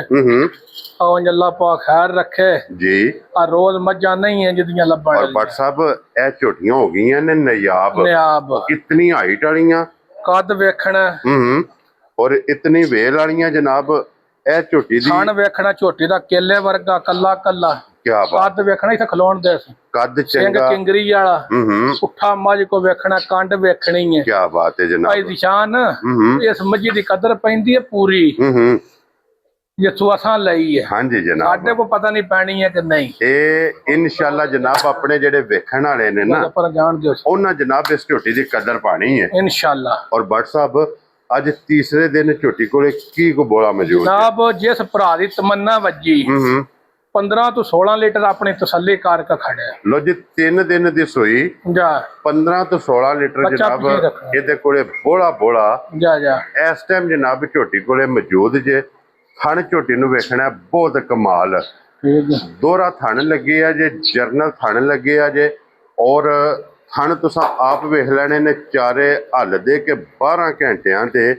और अल्लाह पा खैर रखे जी। आ रोज मज्जा नहीं है जिदियां लब्बण और भट्ट साहब ए झोटियां हो गई ने नयाब नियाब इतनी हाइट वालियां कद वेखना और इतनी वेल वालियां जनाब ए झोटी दी खान वेखना झोटी दा केले वर्गा कल्ला कल्ला। क्या बात। कद वेखना इथे खलोण दे कद सिंह चंगा किंगरी वाला उठा मझ को वेखना कंड वेखनी है। क्या बात है भाई जनाब। निशान इस मझी दी कदर पैंदी है पूरी जिथों असां लई है। हाँ जी जनाब। साडे को पता नहीं पैनी है कि नहीं ए इंशाल्लाह जनाब अपने जेडे वेखण वाले ने ना पर जान दियो उन्हां जनाब इस झोटी दी कदर पानी है इंशाल्लाह। और भट्ट साहब अज तीसरे दिन झोटी कोले की को बोला मौजूद है? जनाब जिस भरा दी तमन्ना वजी 15 ਤੋਂ 16 ਲੀਟਰ ਆਪਣੀ ਤਸੱਲੀ ਕਰਕੇ ਖੜਿਆ। लो जी 3 दिन दी सोई ਜਾ 15 ਤੋਂ 16 ਲੀਟਰ ਬੱਚਾ जनाब ਪਿੱਛੇ ਰੱਖਣਾ। ਇਹਦੇ ਕੋਲੇ ਬੋਲਾ ਬੋਲਾ ਜਾ ਜਾ ਇਸ ਟਾਈਮ ਜਨਾਬ ਝੋਟੀ ਕੋਲੇ ਮੌਜੂਦ ਜੇ। ਥਣ ਝੋਟੀ ਨੂੰ ਵੇਖਣਾ ਬਹੁਤ ਕਮਾਲ ਠੀਕ ਹੈ ਦੋਹਰਾ ਥਣ ਲੱਗੇ ਆ ਜੇ, ਜਰਨਲ ਥਣ ਲੱਗੇ ਆ ਜੇ ਔਰ ਥਣ ਤੁਸੀਂ ਆਪ ਵੇਖ ਲੈਣੇ ਨੇ ਚਾਰੇ ਹੱਲ ਦੇ ਕੇ 12 ਘੰਟਿਆਂ ਤੇ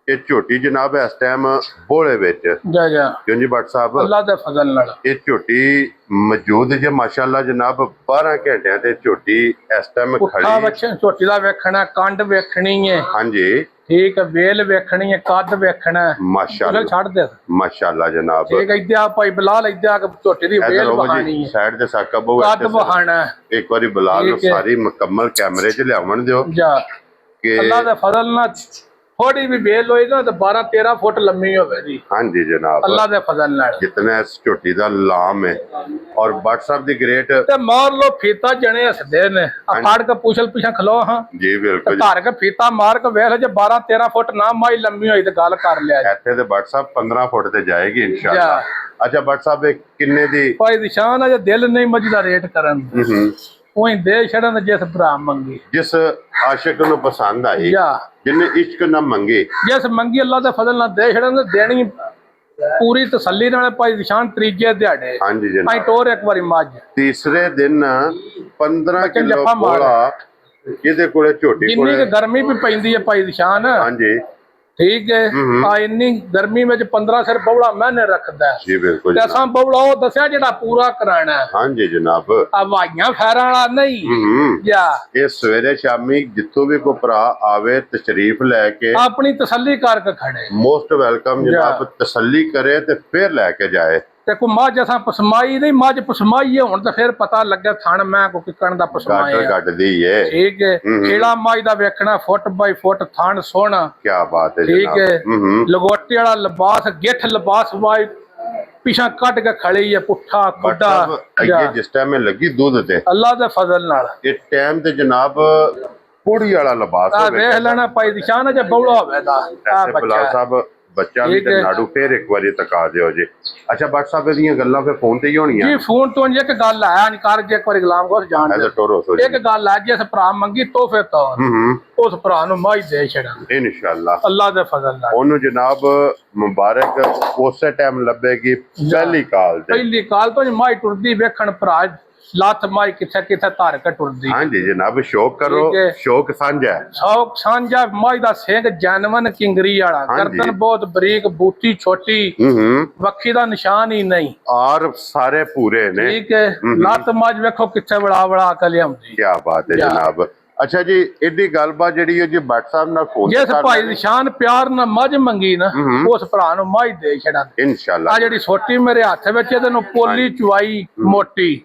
ਇਹ ਝੋਟੀ ਜਨਾਬ ਇਸ ਟਾਈਮ ਬੋਲੇ ਵਿੱਚ। ਜਾ ਜਾ ਕਿਉਂ ਜੀ ਭੱਟ ਸਾਹਿਬ ਅੱਲਾ ਦੇ ਫਜ਼ਲ ਨਾਲ ਇਹ ਝੋਟੀ ਮੌਜੂਦ ਜੇ ਮਾਸ਼ਾਅੱਲਾ ਜਨਾਬ 12 ਘੰਟਿਆਂ ਤੇ ਝੋਟੀ ਇਸ ਟਾਈਮ ਉੱਠਾ ਖੜੀ। ਬੱਚੇ ਝੋਟੀ ਦਾ ਵੇਖਣਾ ਕੰਡ ਵੇਖਣੀ ਹੈ। ਹਾਂਜੀ ਠੀਕ ਹੈ ਵੇਲ ਵੇਖਣੀ ਹੈ ਕੱਦ ਵੇਖਣਾ ਹੈ। ਮਾਸ਼ਾਅੱਲਾ ਛੱਡ ਦੇ ਮਾਸ਼ਾਅੱਲਾ ਜਨਾਬ। ਠੀਕ ਹੈ ਇੱਥੇ ਆ ਭਾਈ ਬਲਾਲ ਇੱਥੇ ਆ ਕੇ ਝੋਟੀ ਦੀ ਵੇਲ ਬਹਾਣੀ ਹੈ ਸਾਈਡ ਤੇ ਸਾਕਾ ਬਹੁ ਕੱਦ ਬਹਾਣਾ ਹੈ। ਇੱਕ ਵਾਰੀ ਬਲਾਲ ਨੂੰ ਸਾਰੀ ਮੁਕੰਮਲ ਕੈਮਰੇ 'ਚ ਲਿਆਵਣ ਦਿਓ ਜਾ ਕਿ ਅੱਲਾ ਦੇ ਫਜ਼ਲ ਨਾਲ थोड़ी भी बेल होएगा तो 12-13 फुट लंबी होवे जी हाँ जी जनाब अल्लाह दे फजल नाल। जितना इस झोटी दा लाम है और भट्ट साहब दी ग्रेट ते मार लो फीता जने हसदे ने आ फाड़ के पूछल पीछा खलो हां जी बिल्कुल धार के फीता मार के वेख जे 12-13 फुट ना माई लंबी होई ते गल कर लिया जी। ऐसे ते भट्ट साहब 15 फुट ते जाएगी इंशाल्लाह। अच्छा भट्ट साहब एक किन्ने दी भाई निशान अजे दिल नहीं मजदा रेट करन ओही दे छड़न जिस भरा मंगी जिस आशिक नु पसंद आई या जिन्ने इश्क ना मंगे जिस मंगी अल्लाह दे फजल नाल दे छड़न देनी पूरी तसल्ली नाल भाई निशान त्रीजे दिहाड़े। हाँ जी जनाब भाई टोर एक बारी मज तीसरे दिन 15 किलो जप्पा मार। बोला ਇਹਦੇ ਕੋਲੇ ਝੋਟੀ जिन्नी ਕੋਲੇ के गर्मी भी पैंदी है भाई निशान ਹਾਂਜੀ ठीक है आ इन्नी गर्मी में 15 सिर बौड़ा मैंने रखदा है जी बिल्कुल ते असां बौड़ा ओ दस्या जेड़ा पूरा कराना है हाँ जी जनाब हवाइयां फैरां वाला नहीं जा ਇਹ ਸਵੇਰੇ ਸ਼ਾਮੀ ਜਿੱਥੋਂ ਵੀ ਕੋਈ ਭਰਾ ਆਵੇ ਤਸ਼ਰੀਫ ਲੈ ਕੇ अपनी तसल्ली करके खड़े मोस्ट वेलकम जनाब तसल्ली करे ते फिर लेके जाए। ਤੇ ਕੋ ਮੱਝ ਅਸਾਂ ਪਸਮਾਈ ਨਹੀਂ, ਮੱਝ ਪਸਮਾਈ ਹੁਣ ਤਾਂ ਫਿਰ ਪਤਾ ਲੱਗਿਆ ਥਣ ਮੈਂ ਕੋ ਕਿਕਣ ਦਾ ਪਸਮਾਇਆ ਕੱਢਦੀ ਏ। ਠੀਕ ਹੈ। ਖੇੜਾ ਮੱਝ ਦਾ ਵੇਖਣਾ ਫੁੱਟ ਬਾਈ ਫੁੱਟ ਥਣ ਸੋਹਣਾ। ਕੀ ਬਾਤ ਹੈ ਠੀਕ ਜਨਾਬ। ਹੈ। ਲਗੋਟੇ ਵਾਲਾ ਲਿਬਾਸ ਗਿੱਠ ਲਿਬਾਸ ਵਾਈ ਪਿਛਾ ਕੱਢ ਕੇ ਖੜੀ ਹੈ ਪੁੱਠਾ ਕੁੱਡਾ। ਅੱਗੇ ਜਿਸ ਟਾਈਮ ਇਹ ਲੱਗੀ ਦੁੱਧ ਤੇ ਅੱਲਾ ਦੇ ਫਜ਼ਲ ਨਾਲ ਇਹ ਟਾਈਮ ਤੇ ਜਨਾਬ ਕੁੜੀ ਵਾਲਾ ਲਿਬਾਸ ਆ ਹੋਵੇ। ਵੇਖ ਲੈਣਾ ਭਾਈ ਨਿਸ਼ਾਨ ਜੇ ਬੌਲਾ ਹੋਵੇ ਦਾ ਆ ਐਸੇ ਬਲਾਲ ਬੱਚਾ ਸਾਹਿਬ ਬੱਚਾ ਵੀ ਤੇ ਨਾੜੂ ਫੇਰ ਇੱਕ ਵਾਰੀ ਤਕਾ ਦਿਓ ਜੀ। ਅੱਛਾ ਬੱਟ ਸਾਹਿਬ ਇਹਦੀਆਂ ਗੱਲਾਂ ਫਿਰ ਫੋਨ ਤੇ ਹੀ ਹੋਣੀਆਂ ਜੀ। ਫੋਨ ਤੋਂ ਇੱਕ ਗੱਲ ਆਇਆ ਨਹੀਂ ਕਰ ਜੇ ਇੱਕ ਵਾਰੀ ਗੁਲਾਮ ਕੋਲ ਜਾਣ ਐਜ਼ ਟੋਰੋ ਸੋ ਇੱਕ ਗੱਲ ਆ ਜਿਸ ਭਰਾ ਮੰਗੀ ਤੋਹਫੇ ਤੌਰ ਉਸ ਭਰਾ ਨੂੰ ਮਾਈ ਦੇ ਛੜਾ ਇਨਸ਼ਾਅੱਲਾ ਅੱਲਾ ਦੇ ਫਜ਼ਲ ਨਾਲ। ਉਹਨੂੰ ਜਨਾਬ ਮੁਬਾਰਕ ਉਸੇ ਟਾਈਮ ਲੱਭੇਗੀ ਪਹਿਲੀ ਕਾਲ ਤੇ। ਪਹਿਲੀ ਕਾਲ ਤੋਂ ਮਾਈ ਟੁਰਦੀ ਵੇਖਣ ਭਰਾ ਲੱਤ ਮਾਈ ਕਿੱਥੇ ਕਿੱਥੇ ਧਾਰ ਕੇ ਟੁਰਦੀ। ਹਾਂਜੀ ਜਨਾਬ ਸ਼ੌਕ ਕਰੋ ਸ਼ੌਕ ਸਾਂਝਾ ਸ਼ੌਕ ਸਾਂਝਾ। ਮਾਈ ਦਾ ਸਿੰਘ ਜਨਮਨ ਕਿੰਗਰੀ ਵਾਲਾ ਗਰਦਨ ਬਹੁਤ ਬਰੀਕ ਬੂਤੀ ਛੋਟੀ ਵੱਖੀ ਦਾ ਨਿਸ਼ਾਨ ਹੀ ਨਹੀਂ ਔਰ ਸਾਰੇ ਪੂਰੇ ਨੇ। ਠੀਕ ਹੈ। ਲੱਤ ਮਾਜ ਵੇਖੋ ਕਿੱਥੇ ਬੜਾ ਬੜਾ ਕੇ ਲਿਆਉਂਦੀ। ਕੀ ਬਾਤ ਹੈ ਜਨਾਬ। ਅੱਛਾ ਜੀ ਇਹਦੀ ਗੱਲਬਾਤ ਜਿਹੜੀ ਹੈ ਜੀ ਬੱਟ ਸਾਹਿਬ ਨਾਲ ਫੋਨ ਜਿਸ ਭਾਈ ਨਿਸ਼ਾਨ ਪਿਆਰ ਨਾਲ ਮੱਝ ਮੰਗੀ ਨਾ ਉਸ ਭਰਾ ਨੂੰ ਮੱਝ ਦੇ ਛੜਾ ਇਨਸ਼ਾਅੱਲਾ। ਆ ਜਿਹੜੀ ਛੋਟੀ ਮੇਰੇ ਹੱਥ ਵਿੱਚ ਇਹਦੇ ਨੂੰ ਪੋਲੀ ਚੁਆਈ ਮੋਟੀ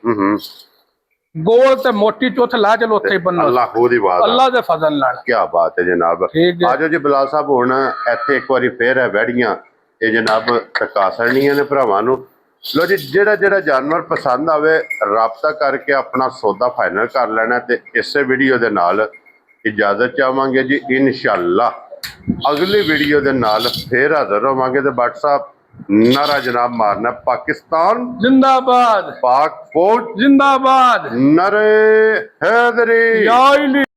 ਗੋਲ ਤੇ ਮੋਟੀ ਚੁੱਥ ਲਾ ਚਲੋ ਉੱਥੇ ਬੰਨੋ ਅੱਲਾਹ ਦੀ ਬਾਤ ਅੱਲਾ ਦੇ ਫਜ਼ਲ ਨਾਲ। ਕੀ ਬਾਤ ਹੈ ਜਨਾਬ। ਆਜੋ ਜੀ ਬਲਾਲ ਸਾਹਿਬ ਹੁਣ ਇੱਥੇ ਇੱਕ ਵਾਰੀ ਫੇਰ ਹੈ ਵੈੜੀਆਂ ਇਹ ਜਨਾਬ ਟਕਾ ਸਰਣੀਆਂ ਨੇ ਭਰਾਵਾਂ ਨੂੰ। ਲੋ ਜੀ ਜਿਹੜਾ ਜਿਹੜਾ ਜਾਨਵਰ ਪਸੰਦ ਆਵੇ ਰਾਬਤਾ ਕਰਕੇ ਆਪਣਾ ਸੌਦਾ ਫਾਈਨਲ ਕਰ ਲੈਣਾ ਤੇ ਇਸੇ ਵੀਡੀਓ ਦੇ ਨਾਲ ਇਜਾਜ਼ਤ ਚਾਹਾਂਗੇ ਜੀ। ਇਨਸ਼ਾਅੱਲਾ ਅਗਲੀ ਵੀਡੀਓ ਦੇ ਨਾਲ ਫੇਰ ਹਾਜ਼ਰ ਹੋਵਾਂਗੇ ਤੇ ਬੱਟ ਸਾਹਿਬ ਨਾਰਾ ਜਨਾਬ ਮਾਰਨਾ ਪਾਕਿਸਤਾਨ जिंदाबाद पाक फौज जिंदाबाद नरे हैदरी। या